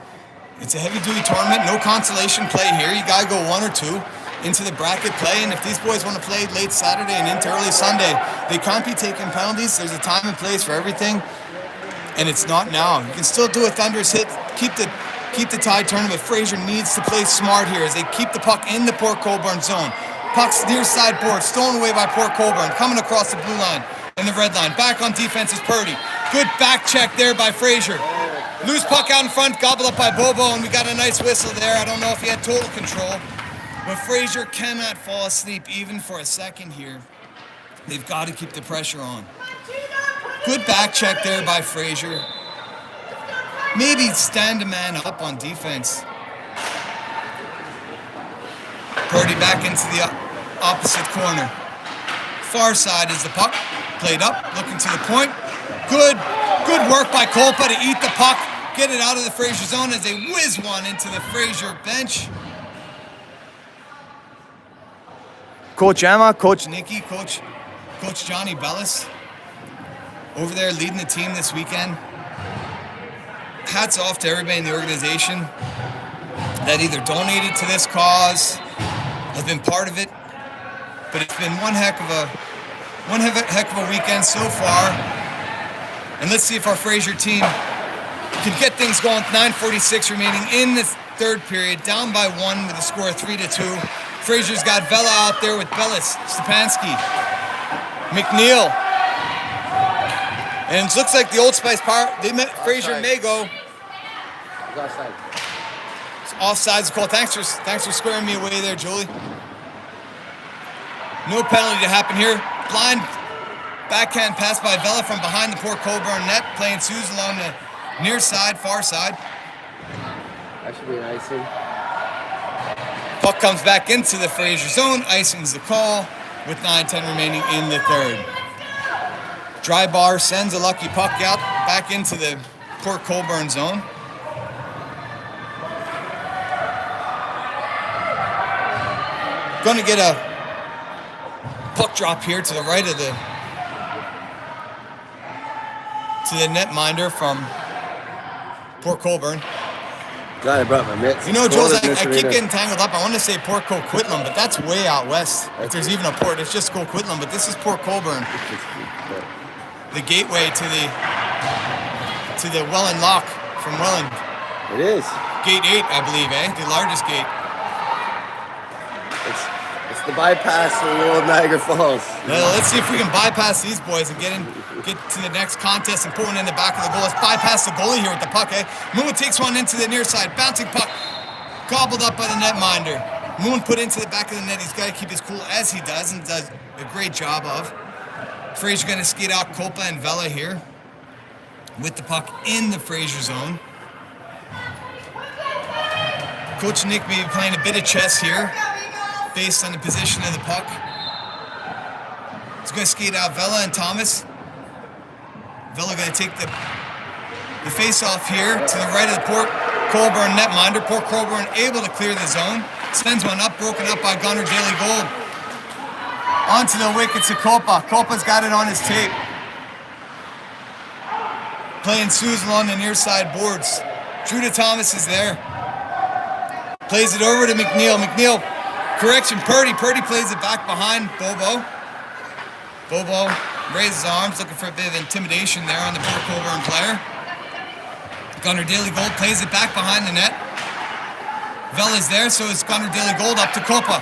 a heavy-duty tournament. No consolation play here. You gotta go one or two into the bracket play, and if these boys want to play late Saturday and into early Sunday, they can't be taking penalties. There's a time and place for everything, and it's not now. You can still do a thunderous hit, keep the tie tournament. Fraser needs to play smart here as they keep the puck in the Port Colbourne zone. Puck's near side board, stolen away by Port Colbourne, coming across the blue line and the red line. Back on defense is Purdy. Good back check there by Fraser. Loose puck out in front, gobbled up by Bobo, and we got a nice whistle there. I don't know if he had total control. But Fraser cannot fall asleep even for a second here. They've got to keep the pressure on. Good back check there by Fraser. Maybe stand a man up on defense. Purdy back into the opposite corner. Far side is the puck. Played up, looking to the point. Good work by Kolpa to eat the puck. Get it out of the Fraser zone as they whiz one into the Fraser bench. Coach Emma, Coach Nikki, Coach Johnny Bellis over there leading the team this weekend. Hats off to everybody in the organization that either donated to this cause, has been part of it, but it's been one heck of a weekend so far. And let's see if our Fraser team can get things going. 9:46 remaining in the third period, down by one with a score of 3-2. Fraser's got Vela out there with Bellis, Stepanski, McNeil. And it looks like the Old Spice power, Fraser may go. Offside. Offside's call. Thanks for squaring me away there, Julie. No penalty to happen here. Blind backhand pass by Vela from behind the Port Colbourne net, playing Suze along the near side, far side. That should be an icing. Puck comes back into the Fraser zone. Icing's the call with 9:10 remaining in the third. Dry bar sends a lucky puck out back into the Port Colbourne zone. Going to get a puck drop here to the right of the netminder from Port Colbourne. God, I brought my mitts. You know, Jules, I keep getting tangled up. I want to say Port Coquitlam, but that's way out west. If there's even a port, it's just Coquitlam, but this is Port Colbourne. The gateway to the Welland Lock from Welland. It is. Gate 8, I believe, the largest gate. It's the bypass of the old Niagara Falls. Well, let's see if we can bypass these boys and get to the next contest and put one in the back of the goal. Let's bypass the goalie here with the puck, Moon takes one into the near side. Bouncing puck. Gobbled up by the netminder. Moon put into the back of the net. He's got to keep his cool as he does, and does a great job of. Fraser going to skate out Copa and Vela here with the puck in the Fraser zone. Coach Nick may be playing a bit of chess here based on the position of the puck. He's going to skate out Vela and Thomas. Vela going to take the face-off here to the right of the Port Colbourne netminder. Port Colbourne able to clear the zone. Sends one up, broken up by Gunnar Daly Gold. Onto the wickets of Copa. Copa's got it on his tape. Playing Suze along the near side boards. Judah Thomas is there. Plays it over to McNeil. McNeil, correction, Purdy. Purdy plays it back behind Bobo. Bobo raises his arms, looking for a bit of intimidation there on the Port Colbourne player. Gunnar Daly Gold plays it back behind the net. Vela's there, so is Gunnar Daly Gold up to Copa.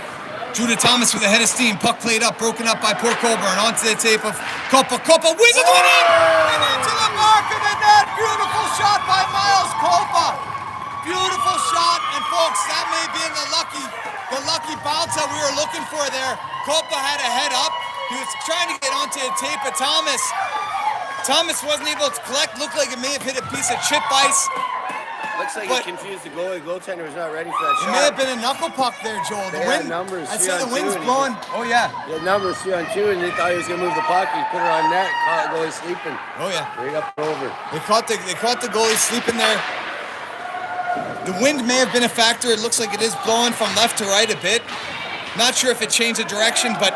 Judah Thomas with a head of steam. Puck played up, broken up by Port Colbourne. Onto the tape of Copa. Copa whizzes one in! And into the mark of the net! Beautiful shot by Miles Copa. Beautiful shot, and folks, that may be the lucky bounce that we were looking for there. Copa had a head up. He was trying to get onto the tape of Thomas. Thomas wasn't able to collect. Looked like it may have hit a piece of chip ice. Looks like he confused the goalie. Goaltender was not ready for that shot. It may have been a knuckle puck there, Joel. The wind, numbers. I'd say the wind's blowing. Oh, yeah. He had numbers 3-on-2, and they thought he was going to move the puck. He put it on net, caught the goalie sleeping. Oh, yeah. Right up and over. They caught the goalie sleeping there. The wind may have been a factor. It looks like it is blowing from left to right a bit. Not sure if it changed the direction, but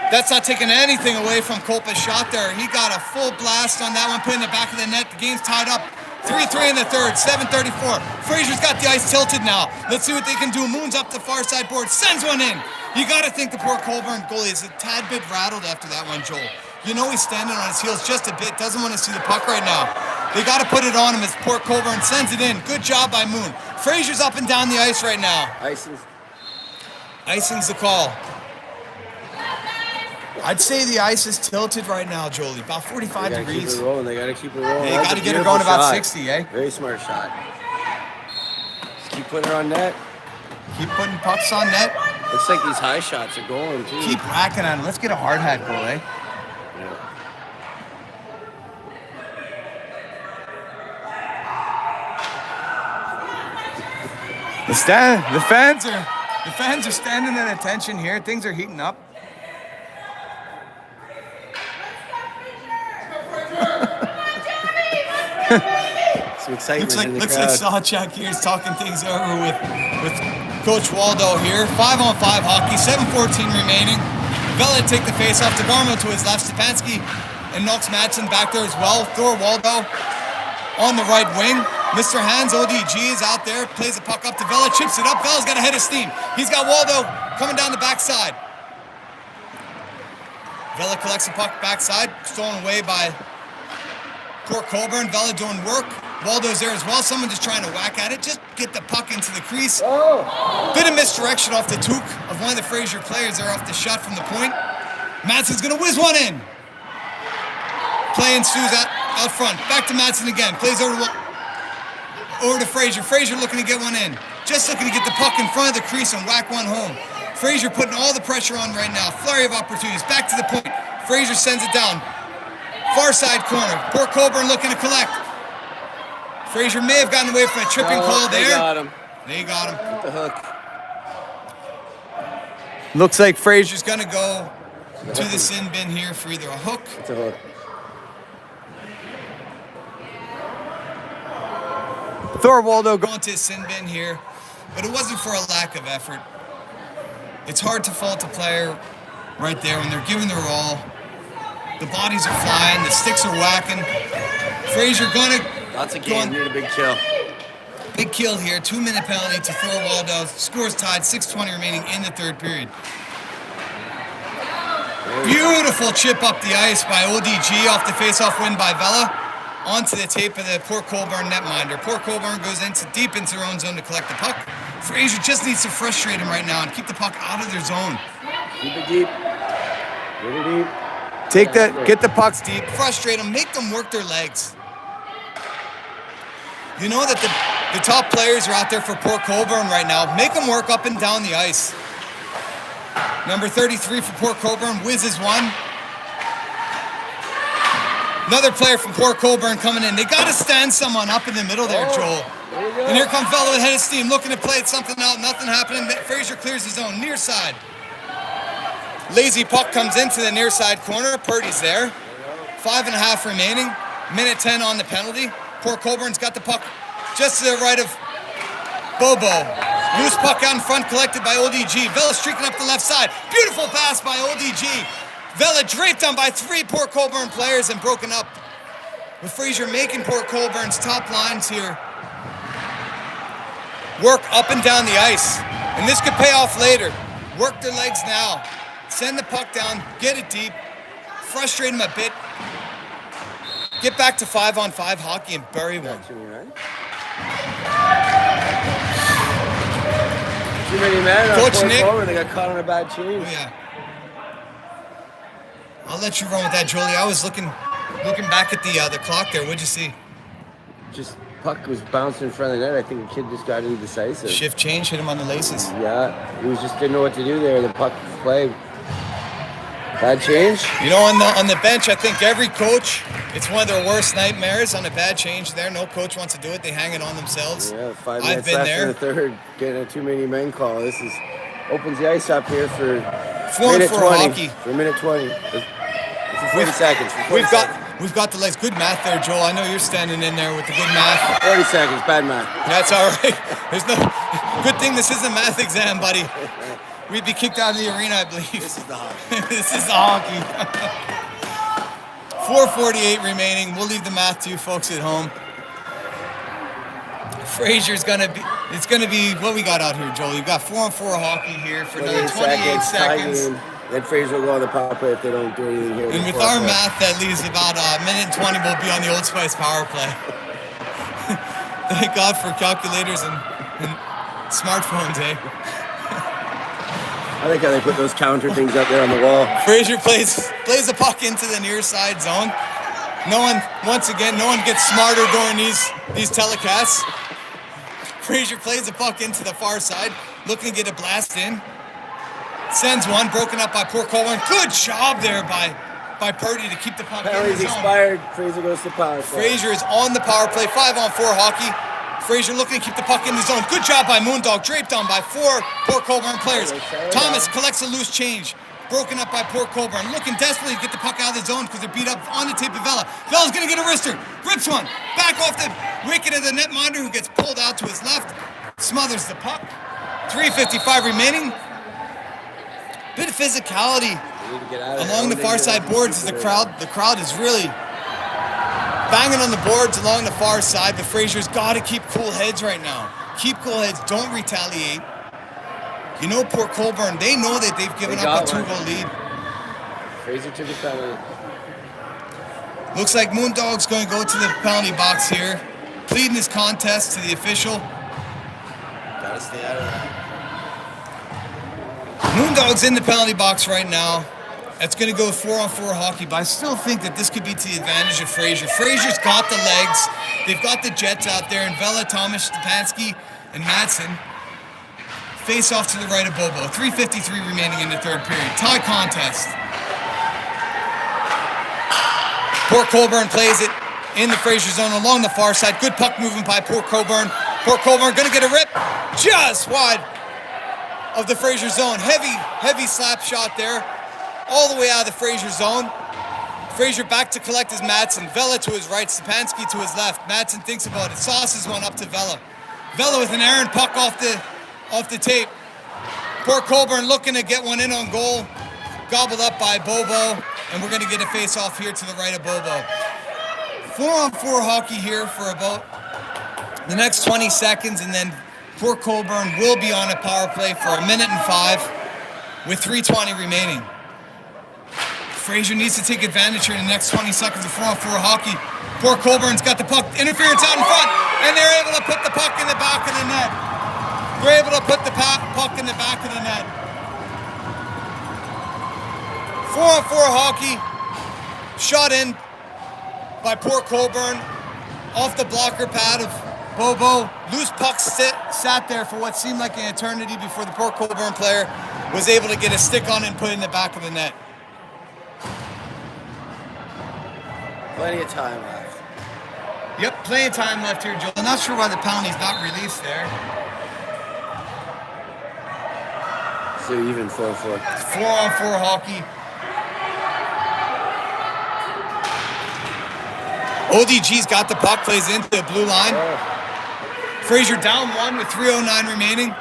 that's not taking anything away from Copa's shot there. He got a full blast on that one, put in the back of the net. The game's tied up. 3-3 in the third, 7:34. Fraser's got the ice tilted now. Let's see what they can do. Moon's up the far side board, sends one in. You got to think the Port Colbourne goalie is a tad bit rattled after that one, Joel. You know he's standing on his heels just a bit, doesn't want to see the puck right now. They got to put it on him as Port Colbourne sends it in. Good job by Moon. Fraser's up and down the ice right now. Icing's the call. I'd say the ice is tilted right now, Jolie. About 45 degrees. They got to keep it rolling. They got to get her going about 60, eh? Very smart shot. Just keep putting her on net. Keep putting pucks on net. Looks like these high shots are going, too. Keep whacking on them. Let's get a hard hat goal, eh? Yeah. The fans are standing at attention here. Things are heating up. Some excitement Looks like Sawchuk here is talking things over with Coach Waldo here. 5-on-5 hockey, 7:14 remaining. Vela take the face off. DeGarmo to his left. Stepanski and Knox Madsen back there as well. Thor Waldo on the right wing. Mr. Hans ODG is out there. Plays the puck up to Vela. Chips it up. Vela's got a head of steam. He's got Waldo coming down the backside. Vela collects the puck backside. Stolen away by Port Colbourne. Vela doing work. Waldo's there as well. Someone just trying to whack at it. Just get the puck into the crease. Bit of misdirection off the toque of one of the Fraser players there off the shot from the point. Madsen's going to whiz one in. Playing Suze out front. Back to Madsen again. Plays over to Fraser. Fraser looking to get one in. Just looking to get the puck in front of the crease and whack one home. Fraser putting all the pressure on right now. Flurry of opportunities. Back to the point. Fraser sends it down. Far side corner. Port Colbourne looking to collect. Fraser may have gotten away from a tripping call there. They got him. With the hook. Looks like Fraser's going to go to the sin bin here for either a hook. It's a hook. Thor Waldo going to his sin bin here, but it wasn't for a lack of effort. It's hard to fault a player right there when they're giving their all. The bodies are flying, the sticks are whacking. Fraser gonna... Lots of game, need a big kill. Big kill here, 2-minute penalty to Thor Waldo. Scores tied, 6:20 remaining in the third period. Beautiful chip up the ice by ODG off the face-off win by Vela. Onto the tape of the Port Colbourne netminder. Port Colbourne goes deep into their own zone to collect the puck. Fraser just needs to frustrate him right now and keep the puck out of their zone. Keep it deep. Get it deep. Get the pucks deep, frustrate them, make them work their legs. You know that the top players are out there for Port Colbourne right now. Make them work up and down the ice. Number 33 for Port Colbourne whizzes one. Another player from Port Colbourne coming in. They got to stand someone up in the middle there, Joel. And here comes Vela with head of steam, looking to play something out. Nothing happening. Fraser clears his own near side. Lazy puck comes into the near side corner. Purdy's there. 5.5 remaining. Minute 10 on the penalty. Port Colbourne's got the puck just to the right of Bobo. Loose puck out in front, collected by ODG. Vela streaking up the left side. Beautiful pass by ODG. Vela draped on by 3 Port Colbourne players and broken up. With Fraser making Port Colbourne's top lines here work up and down the ice. And this could pay off later. Work their legs now. Send the puck down, get it deep, frustrate them a bit, get back to 5-on-5 hockey and bury one. Too many men on Coach Port Nick. Colbourne, they got caught on a bad change. Oh yeah. I'll let you run with that, Jolie. I was looking back at the clock there. What'd you see? Just puck was bouncing in front of the net. I think the kid just got indecisive. Shift change, hit him on the laces. Yeah, he was just didn't know what to do there. The puck play. Bad change. You know, on the bench, I think every coach, it's one of their worst nightmares on a bad change there. No coach wants to do it. They hang it on themselves. Yeah, 5 I've minutes been left there. in the third, getting a too many men call. This is opens the ice up here for 4-on-4 minute 20. hockey. For minute 20. For 40 seconds. For 40 seconds. We've got the legs. Good math there, Joel. I know you're standing in there with the good math. 40 seconds. Bad math. That's all right. There's no good thing this isn't a math exam, buddy. We'd be kicked out of the arena, I believe. This is the hockey. This is the hockey. 4:48 remaining. We'll leave the math to you folks at home. Fraser's it's gonna be what we got out here, Joel. You've got 4-on-4 hockey here for another 28 seconds. Then Fraser will go on the power play if they don't do anything here. And with our math, that leaves about a minute and 20. We'll be on the Old Spice power play. Thank God for calculators and smartphones, eh? I like how they put those counter things up there on the wall. Fraser plays the puck into the near side zone. No one gets smarter during these telecasts. Fraser plays the puck into the far side, looking to get a blast in. Sends one, broken up by Port Colbourne. Good job there by Purdy to keep the puck in the Penalty's zone. expired. Fraser goes to power play. Fraser is on the power play, 5-on-4 hockey. Fraser looking to keep the puck in the zone. Good job by Moondog, draped on by 4 Port Colbourne players. Thomas collects a loose change, broken up by Port Colbourne, looking desperately to get the puck out of the zone because they're beat up on the tape of Vela. Vela's gonna get a wrister, rips one, back off the wicket of the netminder who gets pulled out to his left, smothers the puck. 3:55 remaining. Bit of physicality along the far side boards as the crowd is really banging on the boards along the far side, but Fraser's got to keep cool heads right now. Keep cool heads. Don't retaliate. You know, Port Colbourne, they know that they've given up a 2-goal lead. Fraser took a penalty. Looks like Moondog's going to go to the penalty box here, pleading his contest to the official. Gotta stay out of that. Moondog's in the penalty box right now. It's going to go 4-on-4 hockey, but I still think that this could be to the advantage of Fraser. Fraser's got the legs. They've got the Jets out there, and Vela, Thomas, Stepanski, and Madsen face off to the right of Bobo. 3:53 remaining in the third period. Tie contest. Port Colbourne plays it in the Fraser zone along the far side. Good puck movement by Port Colbourne. Port Colbourne going to get a rip just wide of the Fraser zone. Heavy slap shot there. All the way out of the Fraser zone. Fraser back to collect his Madsen. Vela to his right, Stepanski to his left. Madsen thinks about it, sauces one up to Vela. Vela with an errant puck off the tape. Port Colbourne looking to get one in on goal. Gobbled up by Bobo, and we're going to get a face-off here to the right of Bobo. 4-on-4 hockey here for about the next 20 seconds, and then Port Colbourne will be on a power play for 1 minute and 5 with 3:20 remaining. Fraser needs to take advantage here in the next 20 seconds of 4-on-4 hockey. Port Colbourne's got the puck, interference out in front, and they're able to put the puck in the back of the net. They're able to put the puck in the back of the net. 4-on-4 hockey, shot in by Port Colbourne, off the blocker pad of Bobo. Loose puck sat there for what seemed like an eternity before the Port Colbourne player was able to get a stick on it and put it in the back of the net. Plenty of time left. Yep, plenty of time left here, Joel. I'm not sure why the penalty's not released there. So even 4-4. 4-on-4 hockey. ODG's got the puck, plays into the blue line. Fraser down 1 with 3:09 remaining.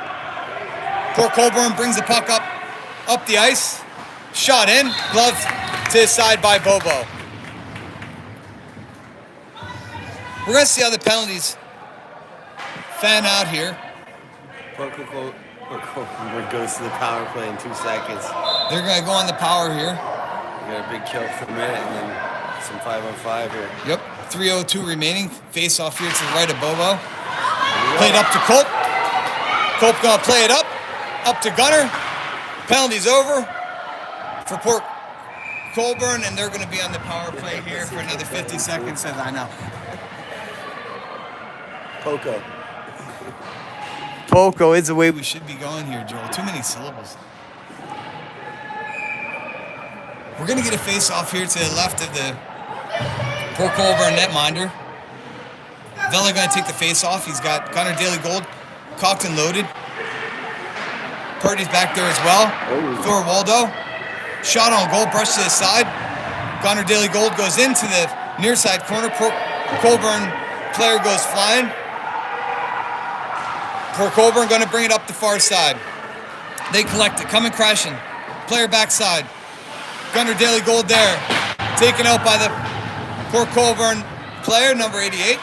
Poor Colbourne brings the puck up the ice. Shot in, glove to his side by Bobo. We're gonna see how the penalties fan out here. Poor Colbourne goes to the power play in 2 seconds. They're gonna go on the power here. We got a big kill for a minute and then some 5-on-5 here. Yep, 3:02 remaining. Face off here to the right of Bobo. Played up to Cope. Cope gonna play it up to Gunner. Penalty's over for Port Colbourne, and they're gonna be on the power play here for another 50 seconds, as I know. Poco is the way we should be going here, Joel. Too many syllables. We're gonna get a face off here to the left of the Port Colbourne netminder. Vela gonna take the face off. He's got Gunner Daily Gold cocked and loaded. Purdy's back there as well. Thor Waldo. Shot on goal, brush to the side. Gunner Daily Gold goes into the near side corner. Port Colbourne player goes flying. Port Colbourne gonna bring it up the far side. They collect it, coming crashing. Player backside. Gunner Daily Gold there. Taken out by the Port Colbourne player, number 88.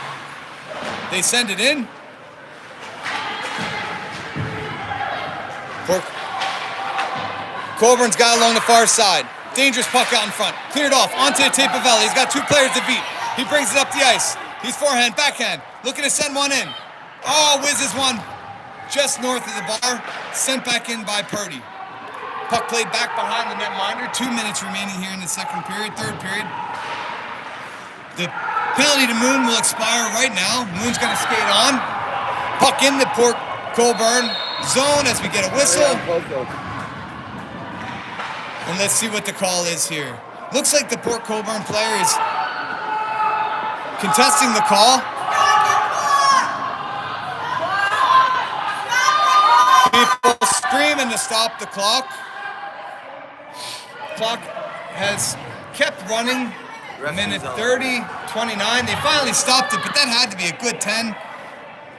They send it in. Port Colbourne's got along the far side. Dangerous puck out in front. Cleared off onto the tape of Vela. He's got 2 players to beat. He brings it up the ice. He's forehand, backhand. Looking to send one in. Oh, whizzes one just north of the bar. Sent back in by Purdy. Puck played back behind the netminder. 2 minutes remaining here in the second period, third period. The penalty to Moon will expire right now. Moon's going to skate on. Puck in the Port Colbourne zone as we get a whistle. And let's see what the call is here. Looks like the Port Colbourne player is contesting the call. People screaming to stop the clock. Clock has kept running. Minute 30, 29. They finally stopped it, but that had to be a good 10,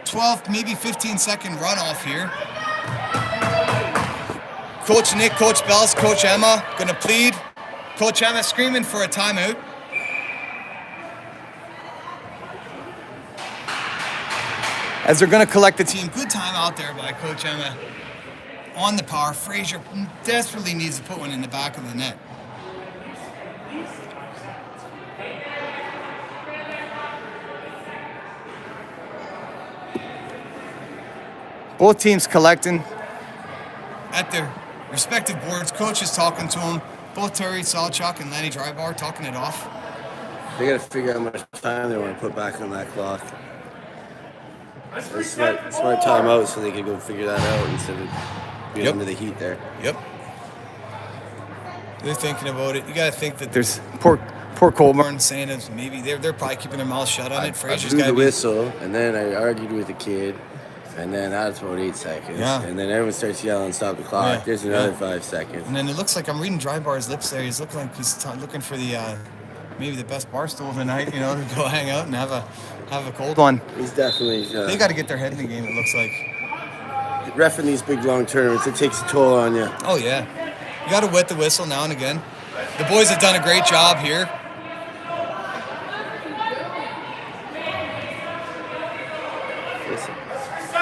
12, maybe 15-second runoff here. Coach Nick, Coach Bells, Coach Emma gonna plead. Coach Emma screaming for a timeout. As they're gonna collect the team. Good time out there by Coach Emma on the power. Fraser desperately needs to put one in the back of the net. Both teams collecting at their respective boards. Coach is talking to them. Both Terry Salchuk and Lenny Drybar talking it off. They got to figure out how much time they want to put back on that clock. Smart timeout so they can go figure that out instead of being under the heat there. Yep. They're thinking about it. You got to think that there's poor Colbourne saying that maybe they're probably keeping their mouths shut on it. Fraser's got the whistle, and then I argued with the kid. And then that's about 8 seconds. Yeah. And then everyone starts yelling, stop the clock. Yeah. There's another 5 seconds. And then it looks like I'm reading Drybar's lips there. He's looking like he's looking for the maybe the best bar stool of the night, you know, to go hang out and have a cold one. He's definitely... They got to get their head in the game, it looks like. Reffing these big, long tournaments, it takes a toll on you. Oh, yeah. You got to wet the whistle now and again. The boys have done a great job here.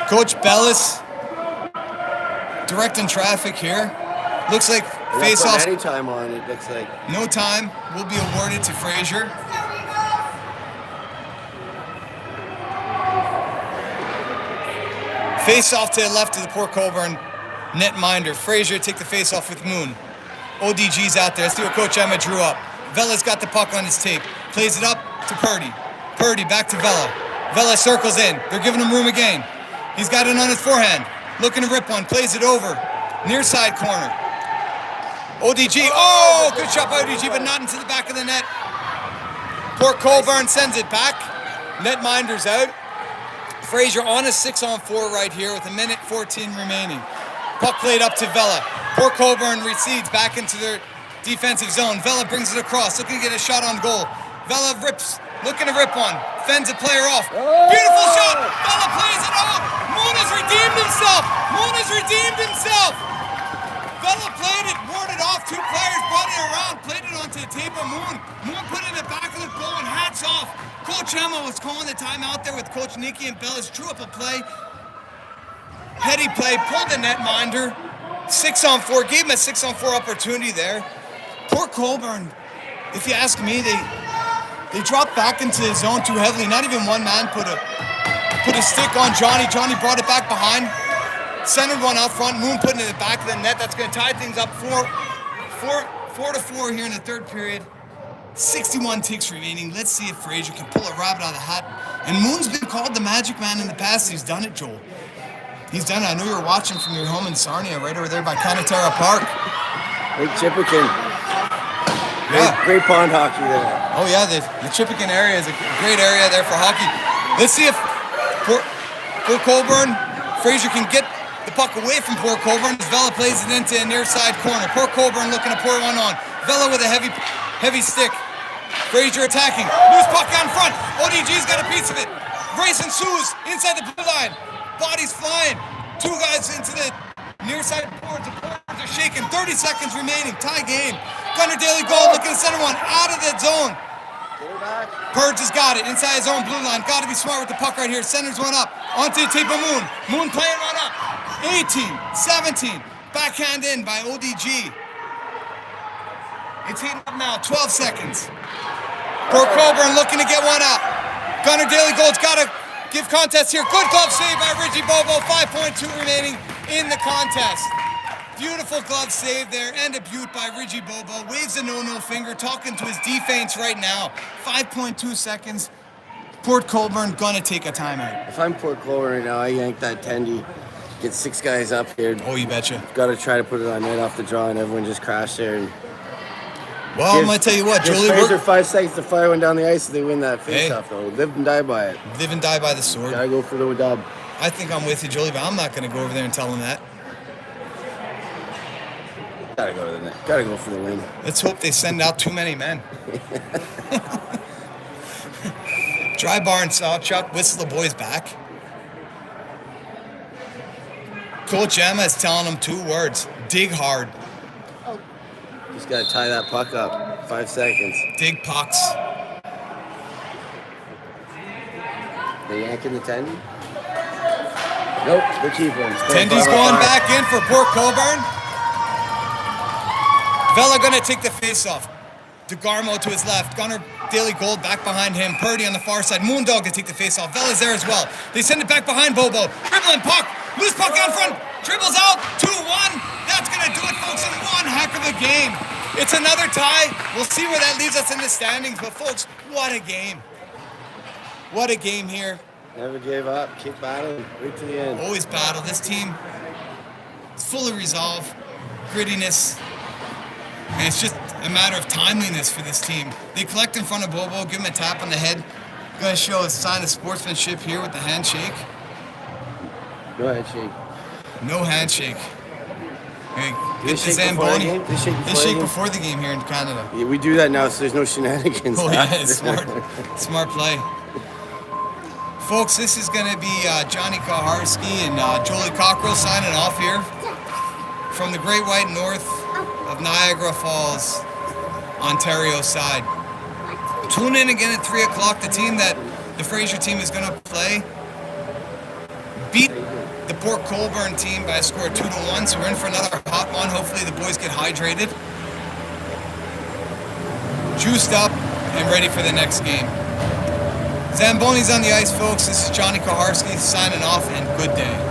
Coach Bellis directing traffic here. Looks like face-off. Any time on it, looks like. No time will be awarded to Fraser. Face-off to the left of the Port Colbourne netminder. Fraser take the face-off with Moon. ODG's out there. Let's see what Coach Emma drew up. Vela's got the puck on his tape. Plays it up to Purdy. Purdy back to Vela. Vela circles in. They're giving him room again. He's got it on his forehand. Looking to rip one. Plays it over. Near side corner. ODG. Oh, good shot by ODG, but not into the back of the net. Port Colbourne sends it back. Netminder's out. Fraser on a 6-on-4 right here with 1:14 remaining. Puck played up to Vela. Port Colbourne recedes back into their defensive zone. Vela brings it across, looking to get a shot on goal. Vela rips, looking to rip one. Fends a player off. Beautiful shot! Vela plays it out! Moon has redeemed himself! Moon has redeemed himself! Vela played it, warded off. Two players brought it around, played it onto the table. Moon put it in the back of the goal and hats off. Coach Emma was calling the timeout there with Coach Nikki and Bellis. Drew up a play. Heady play, pulled the netminder. 6-on-4, gave him a 6-on-4 opportunity there. Port Colbourne, if you ask me, they dropped back into the zone too heavily. Not even one man put a stick on Johnny. Johnny brought it back behind. Centered one out front. Moon put it in the back of the net. That's going to tie things up 4-4 here in the third period. 61 ticks remaining. Let's see if Fraser can pull a rabbit out of the hat. And Moon's been called the magic man in the past. He's done it, Joel. He's done it. I know you were watching from your home in Sarnia, right over there by Canatera Park. Lake Chippewa. Yeah. Great pond hockey there. Oh yeah, the Chippewa area is a great area there for hockey. Let's see if Port Colbourne, Fraser can get the puck away from Port Colbourne as Vela plays it into a near side corner. Port Colbourne looking to pour one on. Vela with a heavy stick. Fraser attacking. Loose puck on front. ODG's got a piece of it. Race ensues inside the blue line. Bodies flying. Two guys into the near side boards. The boards are shaking. 30 seconds remaining. Tie game. Gunnar Daly Gold looking to center one out of the zone. Purge has got it inside his own blue line. Got to be smart with the puck right here. Centers one up onto the tape of Moon. Moon playing one up. 18-17. Backhand in by ODG. It's heating up now. 12 seconds. Port Colbourne looking to get one out. Gunnar Daly Gold's got to give contest here. Good glove save by Richie Bobo. 5.2 remaining in the contest. Beautiful glove save there and a beaut by Richie Bobo. Waves a no-no finger, talking to his defense right now. 5.2 seconds. Port Colbourne gonna take a timeout. If I'm Port Colbourne right now, I yank that tendy. Get 6 guys up here. Oh, you betcha. Got to try to put it on net off the draw, and everyone just crash there. And well, I'm gonna tell you what, Julie. Fraser 5 seconds to fire one down the ice, so they win that face-off. Though, live and die by it. Live and die by the sword. Gotta go for the dub. I think I'm with you, Julie, but I'm not gonna go over there and tell him that. Gotta go to the net. Gotta go for the win. Let's hope they send out too many men. Dry bar and saw Chuck whistle the boys back. Coach Emma is telling them 2 words: dig hard. Just gotta tie that puck up. 5 seconds. Dig pucks. They yanking the tendy? Nope, they're keeping him. Tendy's going back in for Port Colbourne. Vela gonna take the face-off. DeGarmo to his left. Gunnar Daly Gold back behind him. Purdy on the far side. Moondog to take the face-off. Vela's there as well. They send it back behind Bobo. Dribbling puck. Loose puck out front. Dribbles out. 2-1. That's gonna do it, folks, in one heck of a game. It's another tie. We'll see where that leaves us in the standings. But, folks, what a game. What a game here. Never gave up. Keep battling. Right to the end. Always battle. This team is full of resolve, grittiness, and it's just a matter of timeliness for this team. They collect in front of Bobo, give him a tap on the head. Going to show a sign of sportsmanship here with the handshake. No handshake. No handshake. Hey, They get the shake before the Zamboni. game? They shake They before the shake game? before the game here in Canada. Yeah, we do that now, so there's no shenanigans. Oh yeah, it's smart. Smart play. Folks, this is going to be Johnny Kaharski and Jolie Cockrell signing off here from the Great White North of Niagara Falls, Ontario side. Tune in again at 3 o'clock. The team that the Fraser team is going to play beat the Port Colbourne team by a score of 2-1. So we're in for another hot one. Hopefully the boys get hydrated, juiced up, and ready for the next game. Zamboni's on the ice, folks. This is Johnny Kaharski signing off, and good day.